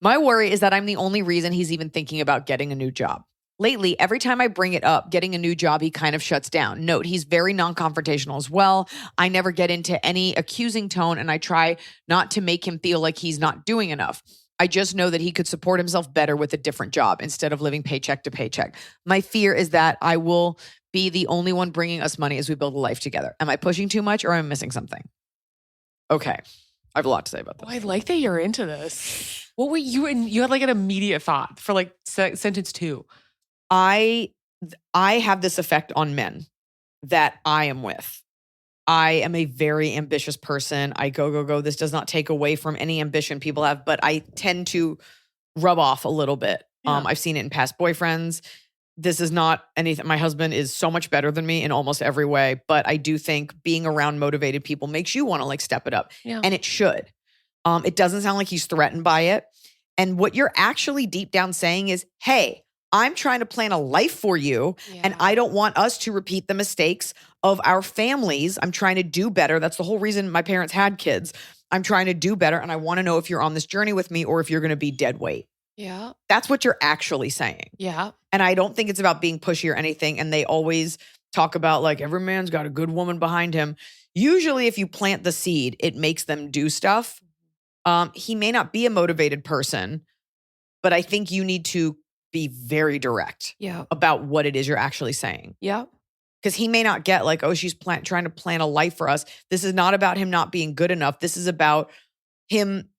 My worry is that I'm the only reason he's even thinking about getting a new job. Lately, every time I bring it up, getting a new job, he kind of shuts down. Note, he's very non-confrontational as well. I never get into any accusing tone, and I try not to make him feel like he's not doing enough. I just know that he could support himself better with a different job instead of living paycheck to paycheck. My fear is that I will be the only one bringing us money as we build a life together. Am I pushing too much or am I missing something? Okay. I have a lot to say about this. Oh, I like that you're into this. What were you in? You had like an immediate thought for like sentence 2. I have this effect on men that I am with. I am a very ambitious person. I go. This does not take away from any ambition people have, but I tend to rub off a little bit. Yeah. I've seen it in past boyfriends. This is not anything. My husband is so much better than me in almost every way, but I do think being around motivated people makes you want to like step it up. Yeah. And it should. It doesn't sound like he's threatened by it. And what you're actually deep down saying is, hey, I'm trying to plan a life for you, and I don't want us to repeat the mistakes of our families. I'm trying to do better. That's the whole reason my parents had kids. I'm trying to do better, and I want to know if you're on this journey with me or if you're going to be dead weight. Yeah. That's what you're actually saying. Yeah. And I don't think it's about being pushy or anything. And they always talk about like every man's got a good woman behind him. Usually if you plant the seed, it makes them do stuff. He may not be a motivated person, but I think you need to be very direct about what it is you're actually saying. Yeah. Because he may not get like, oh, she's trying to plan a life for us. This is not about him not being good enough. This is about him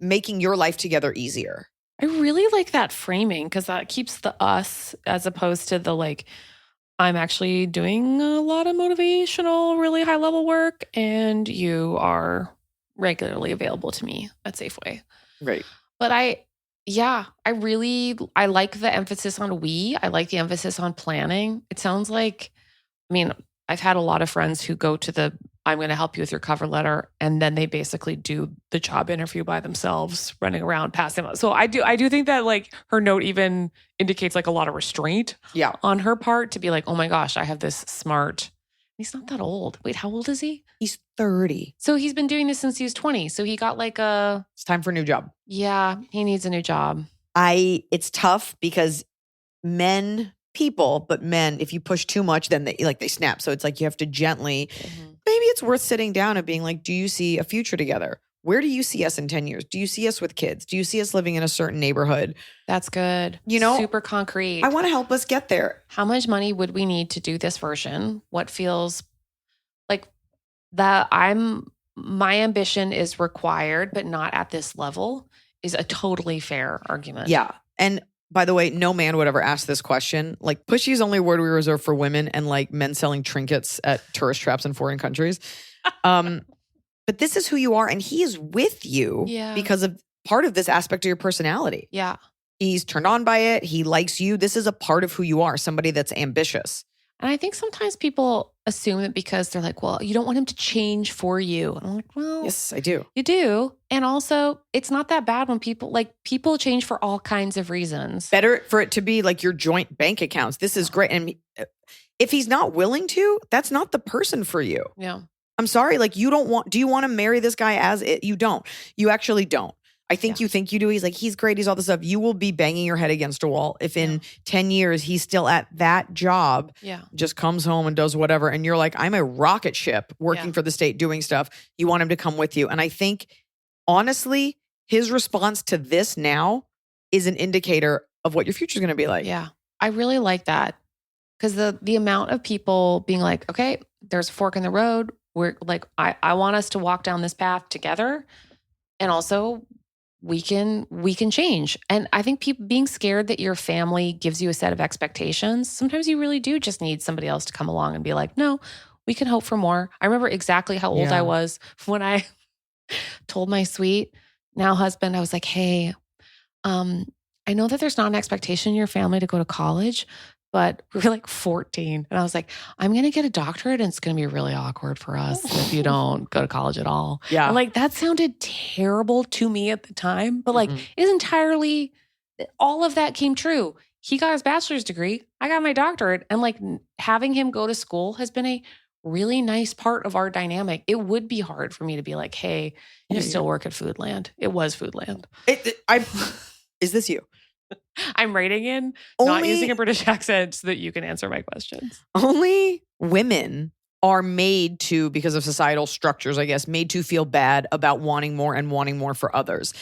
making your life together easier. I really like that framing because that keeps the us as opposed to the like, I'm actually doing a lot of motivational, really high level work, and you are regularly available to me at Safeway. Right. But I like the emphasis on we. I like the emphasis on planning. It sounds like, I mean, I've had a lot of friends who go to the I'm going to help you with your cover letter. And then they basically do the job interview by themselves, running around, passing out. So I do think that like her note even indicates like a lot of restraint on her part to be like, oh my gosh, I have this smart. He's not that old. Wait, how old is he? He's 30. So he's been doing this since he was 20. So he got like it's time for a new job. Yeah, he needs a new job. It's tough because people, if you push too much, then they snap. So it's like you have to gently, maybe it's worth sitting down and being like, do you see a future together? Where do you see us in 10 years? Do you see us with kids? Do you see us living in a certain neighborhood? That's good. Super concrete. I want to help us get there. How much money would we need to do this version? What feels like that my ambition is required, but not at this level is a totally fair argument. Yeah. And by the way, no man would ever ask this question. Like, pushy is only a word we reserve for women and like men selling trinkets at tourist traps in foreign countries. But this is who you are, and he is with you because of part of this aspect of your personality. Yeah. He's turned on by it. He likes you. This is a part of who you are, somebody that's ambitious. And I think sometimes people assume that because they're like, well, you don't want him to change for you. And I'm like, well, yes, I do. You do. And also, it's not that bad when people change for all kinds of reasons. Better for it to be like your joint bank accounts. This is great. And if he's not willing to, that's not the person for you. Yeah. I'm sorry. Like, do you want to marry this guy as it? You don't. You actually don't. I think you think you do. He's like, he's great. He's all this stuff. You will be banging your head against a wall if in 10 years he's still at that job, just comes home and does whatever. And you're like, I'm a rocket ship working for the state doing stuff. You want him to come with you. And I think, honestly, his response to this now is an indicator of what your future is going to be like. Yeah. I really like that. Because the amount of people being like, okay, there's a fork in the road. We're like, I want us to walk down this path together. And also, we can change. And I think people being scared that your family gives you a set of expectations, sometimes you really do just need somebody else to come along and be like, no, we can hope for more. I remember exactly how old I was when I told my sweet now husband, I was like, hey, I know that there's not an expectation in your family to go to college, but we were like 14. And I was like, I'm going to get a doctorate and it's going to be really awkward for us if you don't go to college at all. Yeah. And like, that sounded terrible to me at the time, but like, it's entirely, all of that came true. He got his bachelor's degree. I got my doctorate. And like, having him go to school has been a really nice part of our dynamic. It would be hard for me to be like, hey, you still work at Foodland. It was Foodland. Is this you? I'm writing in, not using a British accent so that you can answer my questions. Only women are made to, because of societal structures, I guess, made to feel bad about wanting more and wanting more for others.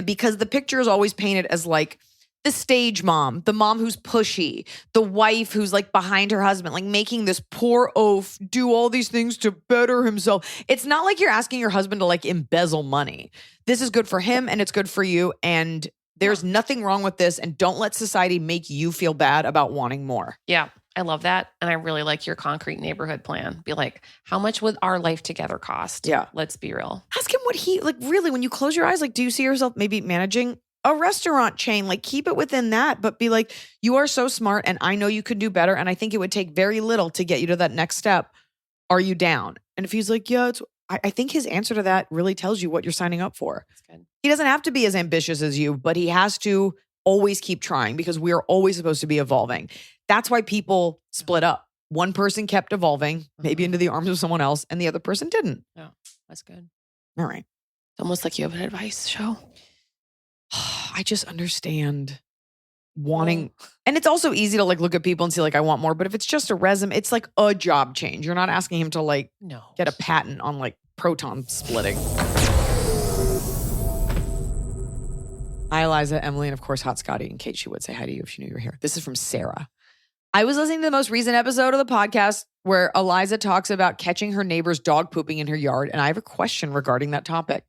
Because the picture is always painted as like the stage mom, the mom who's pushy, the wife who's like behind her husband, like making this poor oaf do all these things to better himself. It's not like you're asking your husband to like embezzle money. This is good for him and it's good for you. And there's nothing wrong with this. And don't let society make you feel bad about wanting more. Yeah, I love that. And I really like your concrete neighborhood plan. Be like, how much would our life together cost? Yeah. Let's be real. Ask him what he, like, really, when you close your eyes, like, do you see yourself maybe managing a restaurant chain? Like, keep it within that, but be like, you are so smart and I know you could do better. And I think it would take very little to get you to that next step. Are you down? And if he's like, yeah, I think his answer to that really tells you what you're signing up for. That's good. He doesn't have to be as ambitious as you, but he has to always keep trying because we are always supposed to be evolving. That's why people split up. One person kept evolving, maybe into the arms of someone else, and the other person didn't. Yeah, that's good. All right. It's almost like you have an advice show. I just understand wanting, and it's also easy to like look at people and see like, I want more, but if it's just a resume, it's like a job change. You're not asking him to like get a patent on like proton splitting. Hi, Iliza, Emily, and of course, Hot Scotty and Kate. She would say hi to you if she knew you were here. This is from Sarah. I was listening to the most recent episode of the podcast where Iliza talks about catching her neighbor's dog pooping in her yard, and I have a question regarding that topic.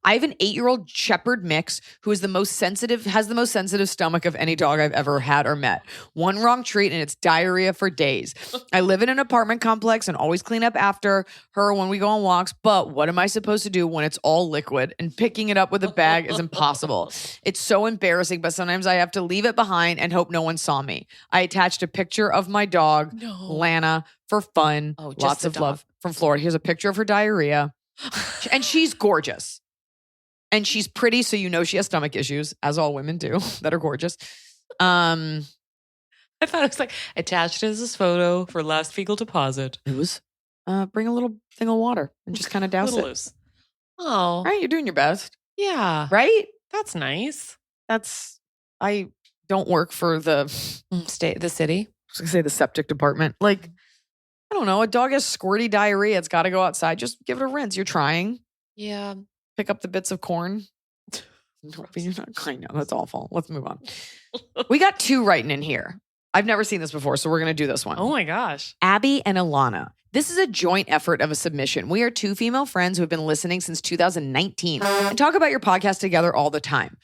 I have an 8-year-old shepherd mix who is has the most sensitive stomach of any dog I've ever had or met. One wrong treat and it's diarrhea for days. I live in an apartment complex and always clean up after her when we go on walks, but what am I supposed to do when it's all liquid and picking it up with a bag is impossible? It's so embarrassing, but sometimes I have to leave it behind and hope no one saw me. I attached a picture of my dog, Lana, for fun. Oh, just lots the of dog. love. from Florida. Here's a picture of her diarrhea. And she's gorgeous. And she's pretty, so you know she has stomach issues, as all women do that are gorgeous. I thought it was like attached as this photo for last fecal deposit. It was bring a little thing of water and just kind of douse it. Loose. Oh. Right, you're doing your best. Yeah. Right? That's nice. I don't work for the The city. I was gonna say the septic department. Like, I don't know, a dog has squirty diarrhea. It's got to go outside. Just give it a rinse. You're trying. Yeah. Pick up the bits of corn. I know, that's awful. Let's move on. We got 2 writing in here. I've never seen this before, so we're going to do this one. Oh my gosh. Abby and Ilana. This is a joint effort of a submission. We are 2 female friends who have been listening since 2019 and talk about your podcast together all the time.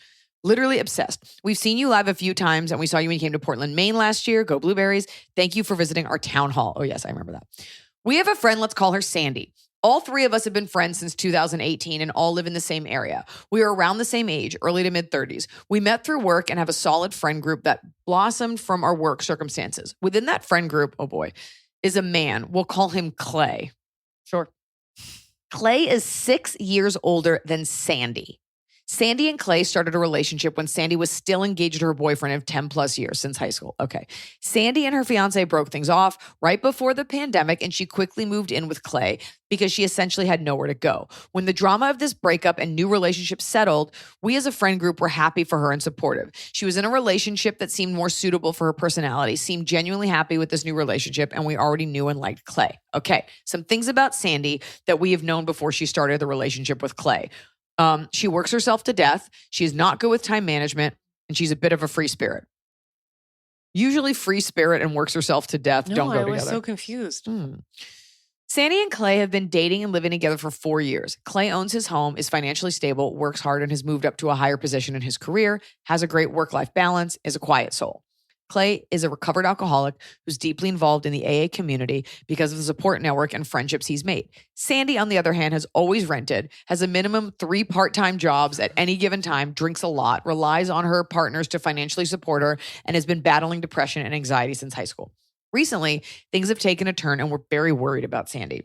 Literally obsessed. We've seen you live a few times, and we saw you when you came to Portland, Maine last year. Go Blueberries. Thank you for visiting our town hall. Oh, yes, I remember that. We have a friend, let's call her Sandy. All 3 of us have been friends since 2018 and all live in the same area. We are around the same age, early to mid-30s. We met through work and have a solid friend group that blossomed from our work circumstances. Within that friend group, oh boy, is a man. We'll call him Clay. Sure. Clay is 6 years older than Sandy. Sandy and Clay started a relationship when Sandy was still engaged to her boyfriend of 10 plus years since high school. Okay. Sandy and her fiance broke things off right before the pandemic, and she quickly moved in with Clay because she essentially had nowhere to go. When the drama of this breakup and new relationship settled, we as a friend group were happy for her and supportive. She was in a relationship that seemed more suitable for her personality, seemed genuinely happy with this new relationship, and we already knew and liked Clay. Okay. Some things about Sandy that we have known before she started the relationship with Clay. She works herself to death. She's not good with time management, and she's a bit of a free spirit. Usually free spirit and works herself to death don't go together. I was so confused. Sandy and Clay have been dating and living together for 4 years. Clay owns his home, is financially stable, works hard, and has moved up to a higher position in his career, has a great work-life balance, is a quiet soul. Clay is a recovered alcoholic who's deeply involved in the AA community because of the support network and friendships he's made. Sandy, on the other hand, has always rented, has a minimum 3 part-time jobs at any given time, drinks a lot, relies on her partners to financially support her, and has been battling depression and anxiety since high school. Recently, things have taken a turn and we're very worried about Sandy.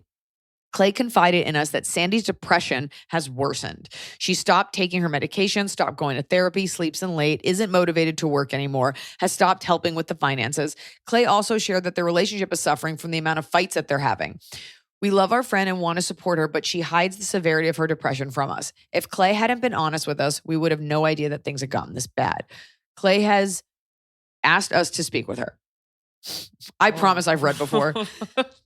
Clay confided in us that Sandy's depression has worsened. She stopped taking her medication, stopped going to therapy, sleeps in late, isn't motivated to work anymore, has stopped helping with the finances. Clay also shared that their relationship is suffering from the amount of fights that they're having. We love our friend and want to support her, but she hides the severity of her depression from us. If Clay hadn't been honest with us, we would have no idea that things had gotten this bad. Clay has asked us to speak with her. I promise I've read before.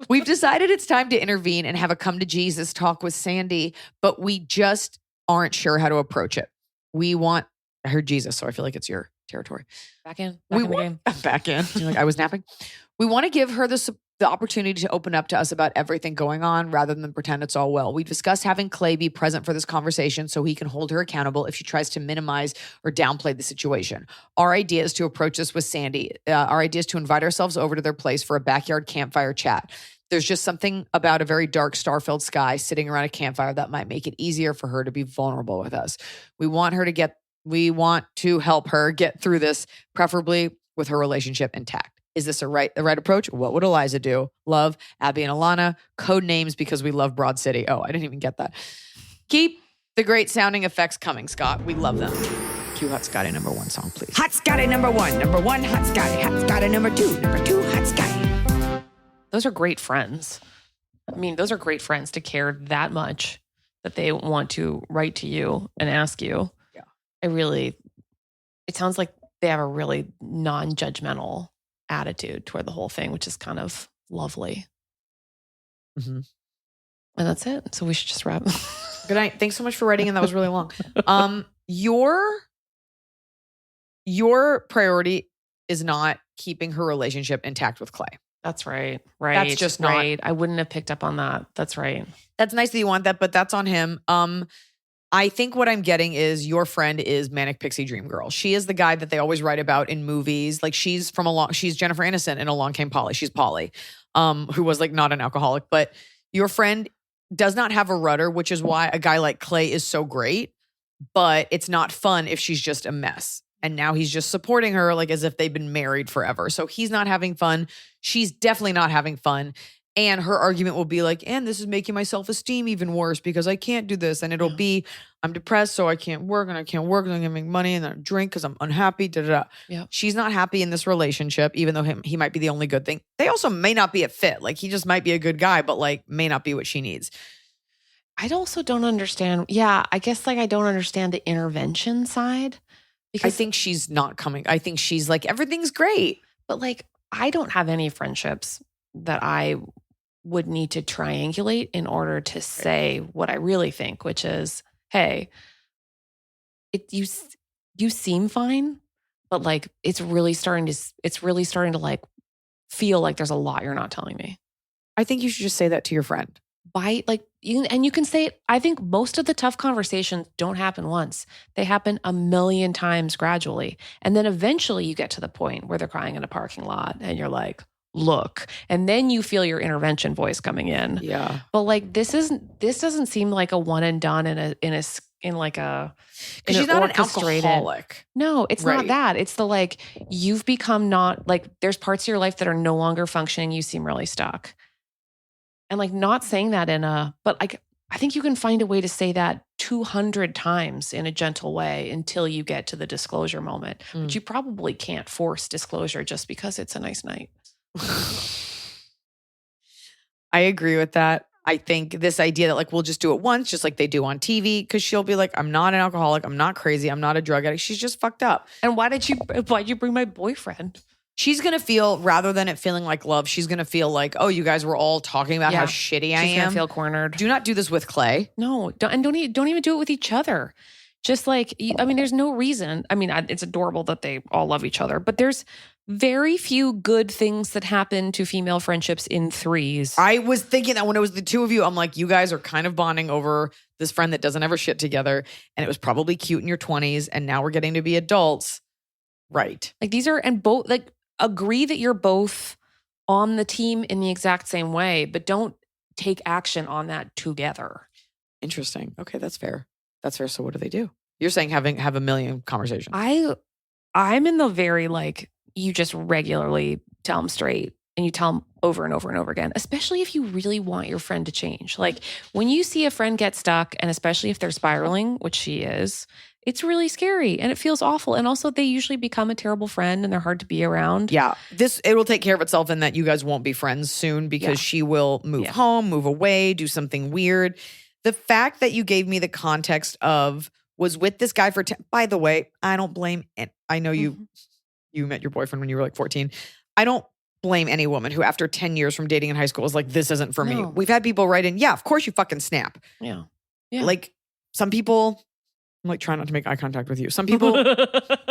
We've decided it's time to intervene and have a come to Jesus talk with Sandy, but we just aren't sure how to approach it. I heard Jesus, so I feel like it's your territory. Back in the game. Back in. You're like, I was napping. We want to give her the opportunity to open up to us about everything going on rather than pretend it's all well. We discussed having Clay be present for this conversation so he can hold her accountable if she tries to minimize or downplay the situation. Our idea is to approach this with Sandy. Our idea is to invite ourselves over to their place for a backyard campfire chat. There's just something about a very dark, star-filled sky sitting around a campfire that might make it easier for her to be vulnerable with us. We want to help her get through this, preferably with her relationship intact. Is this the right approach? What would Iliza do? Love, Abby and Ilana. Code names because we love Broad City. Oh, I didn't even get that. Keep the great sounding effects coming, Scott. We love them. Cue Hot Scotty #1 song, please. Hot Scotty number one, Hot Scotty, Hot Scotty number two, Hot Scotty. Those are great friends. I mean, those are great friends to care that much that they want to write to you and ask you. Yeah. It sounds like they have a really non-judgmental attitude toward the whole thing, which is kind of lovely. Mm-hmm. And that's it. So we should just wrap. Good night. Thanks so much for writing in. That was really long. Your priority is not keeping her relationship intact with Clay. That's right. Right. That's just not. Right. I wouldn't have picked up on that. That's right. That's nice that you want that, but that's on him. I think what I'm getting is your friend is Manic Pixie Dream Girl. She is the guy that they always write about in movies. Like she's Jennifer Aniston in Along Came Polly. She's Polly, who was like not an alcoholic, but your friend does not have a rudder, which is why a guy like Clay is so great, but it's not fun if she's just a mess. And now he's just supporting her like as if they've been married forever. So he's not having fun. She's definitely not having fun. And her argument will be like, and this is making my self-esteem even worse because I can't do this. And it'll be, I'm depressed, so I can't work, and I can't work, and I'm gonna make money, and I drink because I'm unhappy. Da, da, da. Yeah. She's not happy in this relationship, even though he might be the only good thing. They also may not be a fit. Like, he just might be a good guy, but like may not be what she needs. I also don't understand. Yeah, I guess like I don't understand the intervention side. I think she's not coming. I think she's like, everything's great. But like, I don't have any friendships that I would need to triangulate in order to say what I really think, which is, hey, you seem fine, but like it's really starting to like feel like there's a lot you're not telling me. I think you should just say that to your friend. You can say it. I think most of the tough conversations don't happen once. They happen a million times gradually. And then eventually you get to the point where they're crying in a parking lot and you're like, look, and then you feel your intervention voice coming in. Yeah. But like, this doesn't seem like a one and done because she's not an alcoholic. No, it's not that. It's the like, you've become not like, there's parts of your life that are no longer functioning. You seem really stuck. And like, not saying that but like, I think you can find a way to say that 200 times in a gentle way until you get to the disclosure moment. But you probably can't force disclosure just because it's a nice night. I agree with that. I think this idea that like, we'll just do it once, just like they do on TV, because she'll be like, I'm not an alcoholic. I'm not crazy. I'm not a drug addict. She's just fucked up. And why'd you bring my boyfriend? She's going to feel, rather than it feeling like love, she's going to feel like, oh, you guys were all talking about how shitty I am. She's going to feel cornered. Do not do this with Clay. No, don't even do it with each other. Just like, I mean, there's no reason. I mean, it's adorable that they all love each other, but there's very few good things that happen to female friendships in threes. I was thinking that when it was the two of you, I'm like, you guys are kind of bonding over this friend that doesn't ever shit together. And it was probably cute in your 20s. And now we're getting to be adults. Right. Like these are, and both, like, agree that you're both on the team in the exact same way, but don't take action on that together. Interesting. Okay, that's fair. That's fair. So what do they do? You're saying have a million conversations. I'm in the very like, you just regularly tell them straight and you tell them over and over and over again, especially if you really want your friend to change. Like when you see a friend get stuck, and especially if they're spiraling, which she is, it's really scary and it feels awful. And also they usually become a terrible friend and they're hard to be around. Yeah. It will take care of itself in that you guys won't be friends soon because she will move home, move away, do something weird. The fact that you gave me the context of was with this guy by the way, I don't blame, and I know you met your boyfriend when you were like 14. I don't blame any woman who after 10 years from dating in high school is like, this isn't for me. We've had people write in, yeah, of course you fucking snap. Yeah. Like some people, I'm like trying not to make eye contact with you. Some people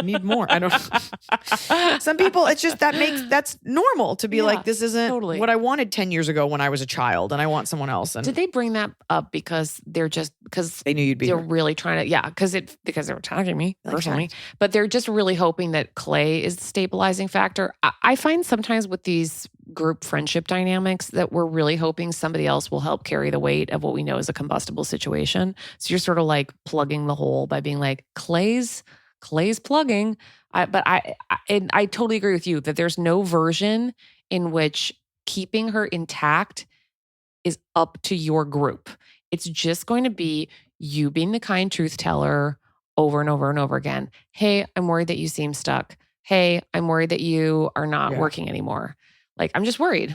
need more. I don't know. Some people, it's just that's normal to be like, this isn't what I wanted 10 years ago when I was a child and I want someone else. And did they bring that up because because they knew you'd be they're here? Really trying to, because they were tagging me personally, but they're just really hoping that Clay is the stabilizing factor. I find sometimes with these group friendship dynamics that we're really hoping somebody else will help carry the weight of what we know is a combustible situation. So you're sort of like plugging the hole by being like, Clay's plugging. But I totally agree with you that there's no version in which keeping her intact is up to your group. It's just going to be you being the kind truth teller over and over and over again. Hey, I'm worried that you seem stuck. Hey, I'm worried that you are not working anymore. Like, I'm just worried.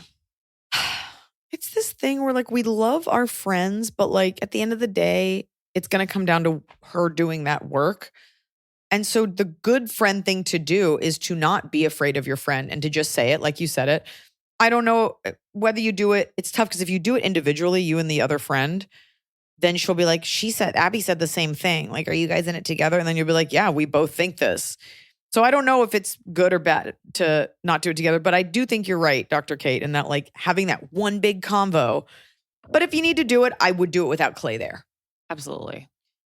It's this thing where like we love our friends, but like at the end of the day, it's going to come down to her doing that work. And so the good friend thing to do is to not be afraid of your friend and to just say it like you said it. I don't know whether you do it. It's tough because if you do it individually, you and the other friend, then she'll be like, Abby said the same thing. Like, are you guys in it together? And then you'll be like, yeah, we both think this. So I don't know if it's good or bad to not do it together, but I do think you're right, Dr. Kate, in that like having that one big convo. But if you need to do it, I would do it without Clay there. Absolutely.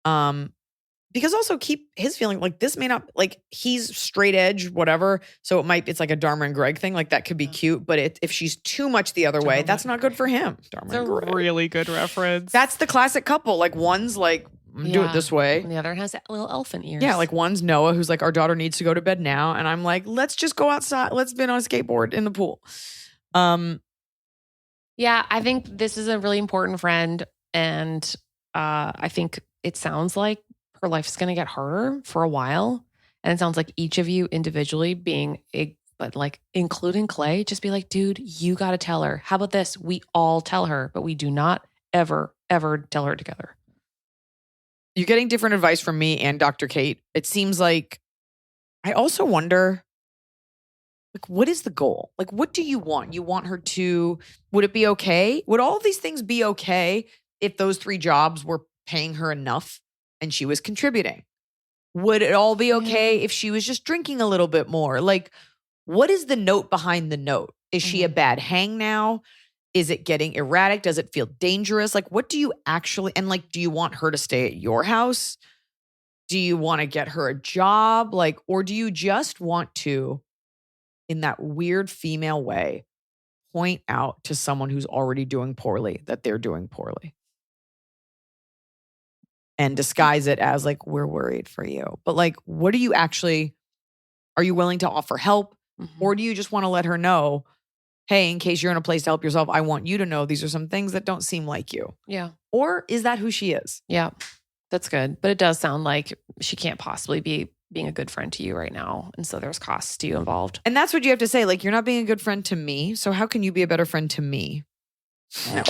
Because also keep his feeling like this may not, like he's straight edge, whatever. So it's like a Dharma and Greg thing. Like that could be cute, but if she's too much the other way, that's not good for him. Dharma and Greg. Really good reference. That's the classic couple. Like one's like, do it this way. And the other has little elephant ears. Yeah, like one's Noah, who's like, our daughter needs to go to bed now. And I'm like, let's just go outside. Let's spin on a skateboard in the pool. Yeah, I think this is a really important friend. And I think it sounds like her life's going to get harder for a while. And it sounds like each of you individually but like including Clay, just be like, dude, you got to tell her. How about this? We all tell her, but we do not ever, ever tell her together. You're getting different advice from me and Dr. Kate. It seems like, I also wonder, like, what is the goal? Like, what do you want? You want her to, would it be okay? Would all of these things be okay if those 3 jobs were paying her enough and she was contributing? Would it all be okay if she was just drinking a little bit more? Like, what is the note behind the note? Is she a bad hang now? Is it getting erratic? Does it feel dangerous? Like, what do you actually, and like, do you want her to stay at your house? Do you want to get her a job? Like, or do you just want to, in that weird female way, point out to someone who's already doing poorly that they're doing poorly? And disguise it as like, we're worried for you. But like, what do you actually, are you willing to offer help? Or do you just want to let her know, hey, in case you're in a place to help yourself, I want you to know these are some things that don't seem like you. Yeah. Or is that who she is? Yeah, that's good. But it does sound like she can't possibly be being a good friend to you right now. And so there's costs to you involved. And that's what you have to say. Like, you're not being a good friend to me. So how can you be a better friend to me? No.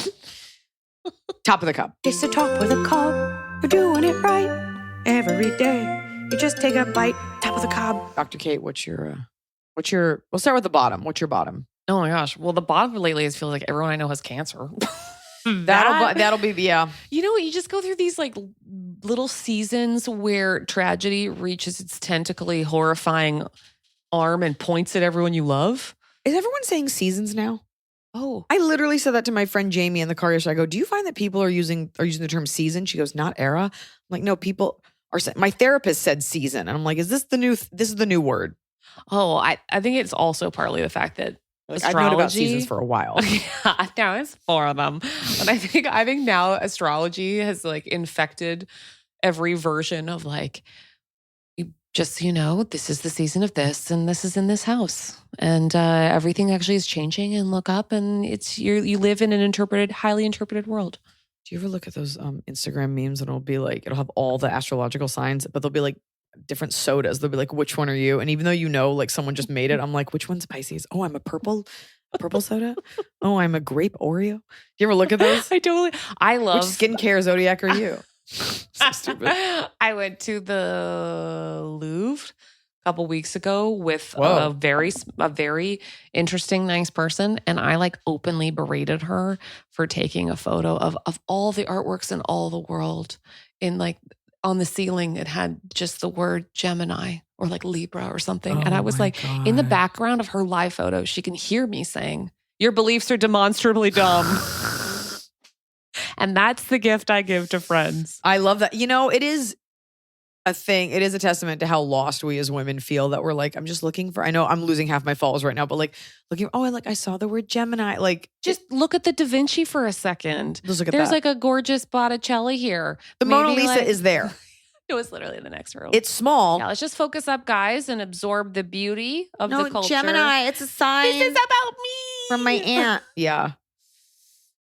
Top of the cup. It's the top of the cob. We're doing it right every day. You just take a bite. Top of the cob. Dr. Kate, what's your, we'll start with the bottom. What's your bottom? Oh my gosh. Well, the bottom lately is feels like everyone I know has cancer. That'll be, yeah. You know what? You just go through these like little seasons where tragedy reaches its tentacly horrifying arm and points at everyone you love. Is everyone saying seasons now? Oh, I literally said that to my friend Jamie in the car yesterday. I go, do you find that people are using the term season? She goes, not era. I'm like, no, people are saying, my therapist said season. And I'm like, is this this is the new word? Oh, I think it's also partly the fact that like, I've known about seasons for a while. Yeah, no, it's 4 of them. But I think now astrology has like infected every version of like, just so you know, this is the season of this, and this is in this house, and everything actually is changing. And look up, and it's you live in an highly interpreted world. Do you ever look at those Instagram memes and it'll have all the astrological signs, but they'll be like different sodas. They'll be like, which one are you? And even though you know, like someone just made it, I'm like, which one's Pisces? Oh, I'm a purple soda. Oh, I'm a grape Oreo. Do you ever look at those? I love which skincare zodiac are you? So stupid. I went to the Louvre a couple weeks ago with a very interesting, nice person. And I like openly berated her for taking a photo of all the artworks in all the world. In like on the ceiling, it had just the word Gemini or like Libra or something. And I was like, God. In the background of her live photo, she can hear me saying, your beliefs are demonstrably dumb. And that's the gift I give to friends. I love that. You know, it is a thing. It is a testament to how lost we as women feel that we're like, I'm just looking for, I know I'm losing half my followers right now, but like looking, I saw the word Gemini. Like, just look at the Da Vinci for a second. Just look at There's that. like a gorgeous Botticelli here. The Mona Lisa is there. It was literally in the next room. It's small. Yeah, let's just focus up, guys, and absorb the beauty of the culture. Gemini, it's a sign. This is about me. From my aunt. Yeah.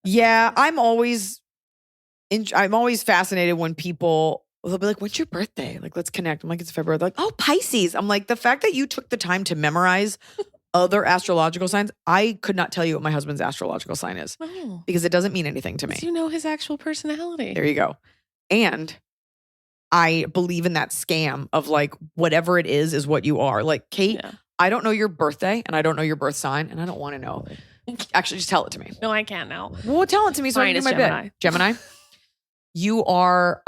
Yeah, I'm always fascinated when people, they'll be like, what's your birthday? Like, let's connect. I'm like, it's February. They're like, oh, Pisces. I'm like, the fact that you took the time to memorize other astrological signs, I could not tell you what my husband's astrological sign is because it doesn't mean anything to me. You know his actual personality. There you go. And I believe in that scam of like, whatever it is what you are. Like, Kate, I don't know your birthday and I don't know your birth sign and I don't want to know. Actually, just tell it to me. No, I can't now. Well, tell it to me so I can do my Gemini. bit. Gemini, you are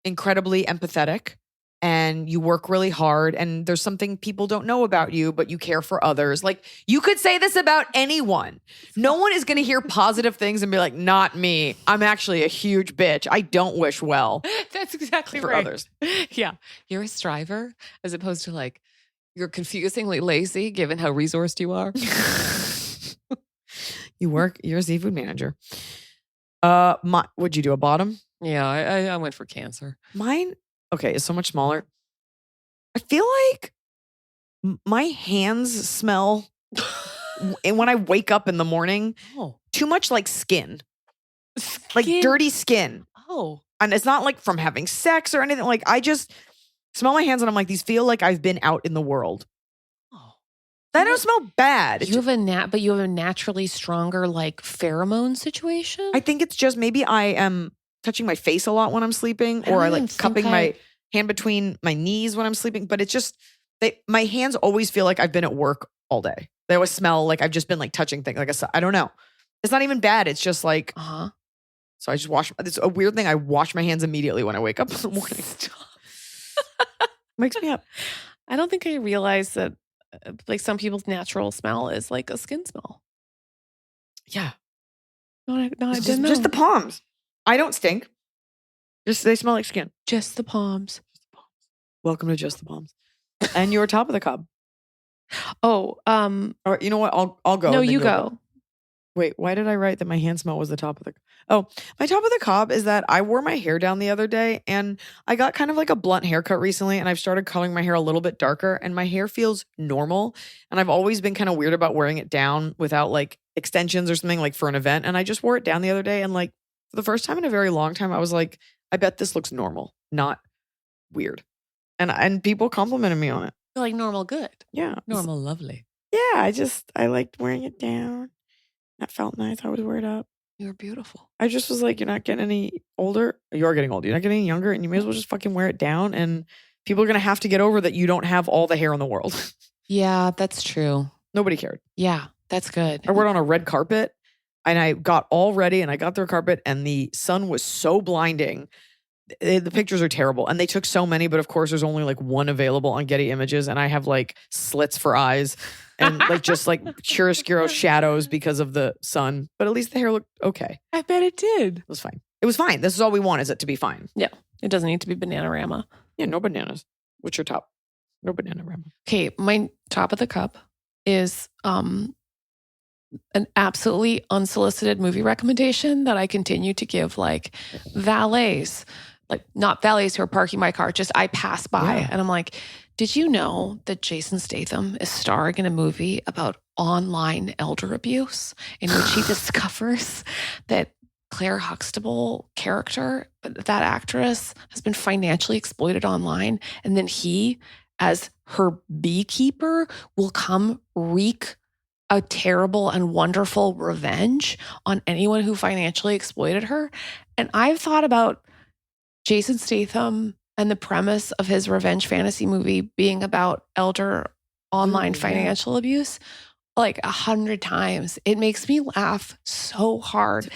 incredibly empathetic and you work really hard and there's something people don't know about you, but you care for others. Like, you could say this about anyone. No one is going to hear positive things and be like, not me. I'm actually a huge bitch. I don't wish well. That's exactly for right. others. Yeah. You're a striver as opposed to like, you're confusingly lazy given how resourced you are. You're a seafood manager. Would you do a bottom? Yeah, I went for cancer. Mine, okay, is so much smaller. I feel like my hands smell and when I wake up in the morning too much like skin, like dirty skin. Oh. And it's not like from having sex or anything. Like I just smell my hands and I'm like, these feel like I've been out in the world. Oh. They don't smell bad. You have but you have a naturally stronger like pheromone situation. I think it's just maybe I am touching my face a lot when I'm sleeping, I or I don't like even cupping think my hand between my knees when I'm sleeping. But it's just my hands always feel like I've been at work all day. They always smell like I've just been like touching things. Like I don't know. It's not even bad. It's just like, so I just wash. It's a weird thing. I wash my hands immediately when I wake up in the morning. Wakes me up. I don't think I realized that like some people's natural smell is like a skin smell. Yeah. No, I didn't know. Just the palms. I don't stink. Just they smell like skin. Just the palms. Welcome to Just the Palms. And you're top of the cob. Oh, Or you know what? I'll go. no, and then you you'll go. Wait, why did I write that my hand smell was the top of the... Oh, my top of the cob is that I wore my hair down the other day and I got kind of like a blunt haircut recently and I've started coloring my hair a little bit darker and my hair feels normal. And I've always been kind of weird about wearing it down without like extensions or something like for an event. And I just wore it down the other day and like for the first time in a very long time, I was like, I bet this looks normal, not weird. And people complimented me on it. You're like normal good. Yeah. Normal lovely. Yeah, I liked wearing it down. That felt nice. I would wear it up. You're beautiful. I just was like, you're not getting any older. You're getting older. You're not getting any younger. And you may as well just fucking wear it down. And people are going to have to get over that you don't have all the hair in the world. Yeah, that's true. Nobody cared. Yeah, that's good. I wore it on a red carpet and I got all ready and I got the carpet and the sun was so blinding. The pictures are terrible and they took so many, but of course there's only like one available on Getty Images and I have like slits for eyes and like just like chiaroscuro shadows because of the sun. But at least the hair looked okay. I bet it did. It was fine. It was fine. This is all we want, is it to be fine. Yeah. It doesn't need to be Bananarama. Yeah, no bananas. What's your top? No banana rama. Okay, my top of the cup is an absolutely unsolicited movie recommendation that I continue to give like valets. Like not valets who are parking my car, just I pass by and I'm like, did you know that Jason Statham is starring in a movie about online elder abuse in which he discovers that Claire Huxtable character, that actress, has been financially exploited online. And then he, as her beekeeper, will come wreak a terrible and wonderful revenge on anyone who financially exploited her. And I've thought about Jason Statham and the premise of his revenge fantasy movie being about elder online financial abuse like 100 times. It makes me laugh so hard.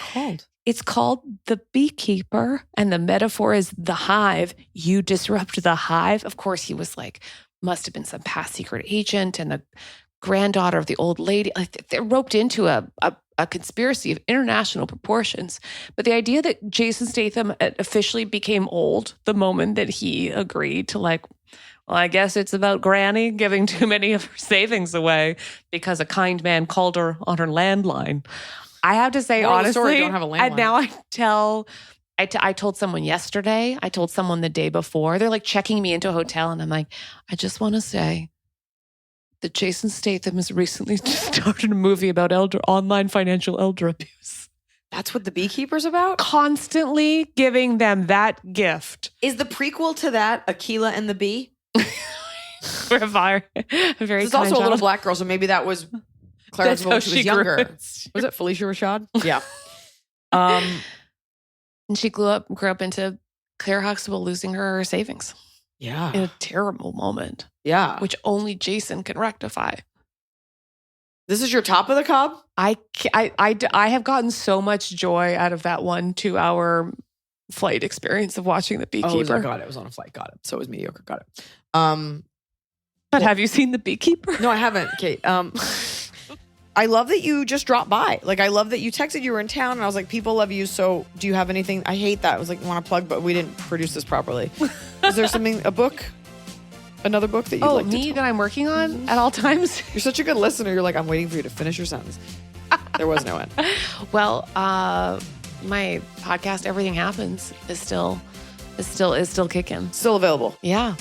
It's called The Beekeeper, and the metaphor is the hive. You disrupt the hive. Of course, he was like, must have been some past secret agent and the granddaughter of the old lady. Like, they're roped into a conspiracy of international proportions. But the idea that Jason Statham officially became old the moment that he agreed to like, well, I guess it's about Granny giving too many of her savings away because a kind man called her on her landline. I have to say, honestly, don't have a landline. and now I told someone yesterday, I told someone the day before, they're like checking me into a hotel and I'm like, I just want to say that Jason Statham has recently started a movie about online financial elder abuse. That's what The Beekeeper's about? Constantly giving them that gift. Is the prequel to that Akilah and the Bee? We're very There's also a little black girl, so maybe that was Claire when she was younger. Was it Felicia Rashad? Yeah. And she grew up into Claire Huxtable losing her savings. Yeah. In a terrible moment. Yeah. Which only Jason can rectify. This is your top of the cob? I have gotten so much joy out of that 1-2-hour flight experience of watching The Beekeeper. Oh, got it. It was on a flight. Got it. So it was mediocre. Got it. But have you seen The Beekeeper? No, I haven't, Kate. I love that you just dropped by. Like, I love that you texted you were in town, and I was like, people love you, so do you have anything? I hate that. I was like, want to plug, but we didn't produce this properly. Is there a book? Another book that you'd like to tell? That I'm working on at all times? You're such a good listener. You're like, I'm waiting for you to finish your sentence. There was no end. Well, my podcast, Everything Happens, is still kicking. Still available. Yeah,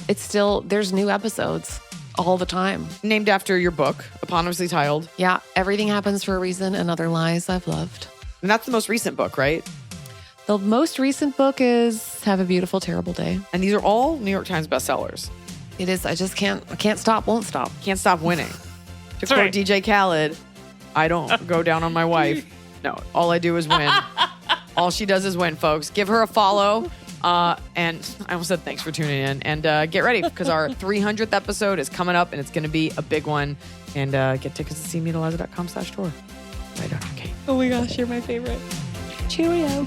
there's new episodes. all the time. Named after your book, eponymously titled. Yeah, Everything Happens for a Reason and Other Lies I've Loved. And that's the most recent book, right? The most recent book is Have a Beautiful, Terrible Day. And these are all New York Times bestsellers. It is. I just can't stop, won't stop. Can't stop winning. To quote right. DJ Khaled, I don't go down on my wife. No, all I do is win. All she does is win, folks. Give her a follow. And I almost said thanks for tuning in. And get ready because our 300th episode is coming up and it's going to be a big one. And get tickets to see me at Iliza.com/tour. Bye, Dr. Kate. Oh my gosh, you're my favorite. Cheerio.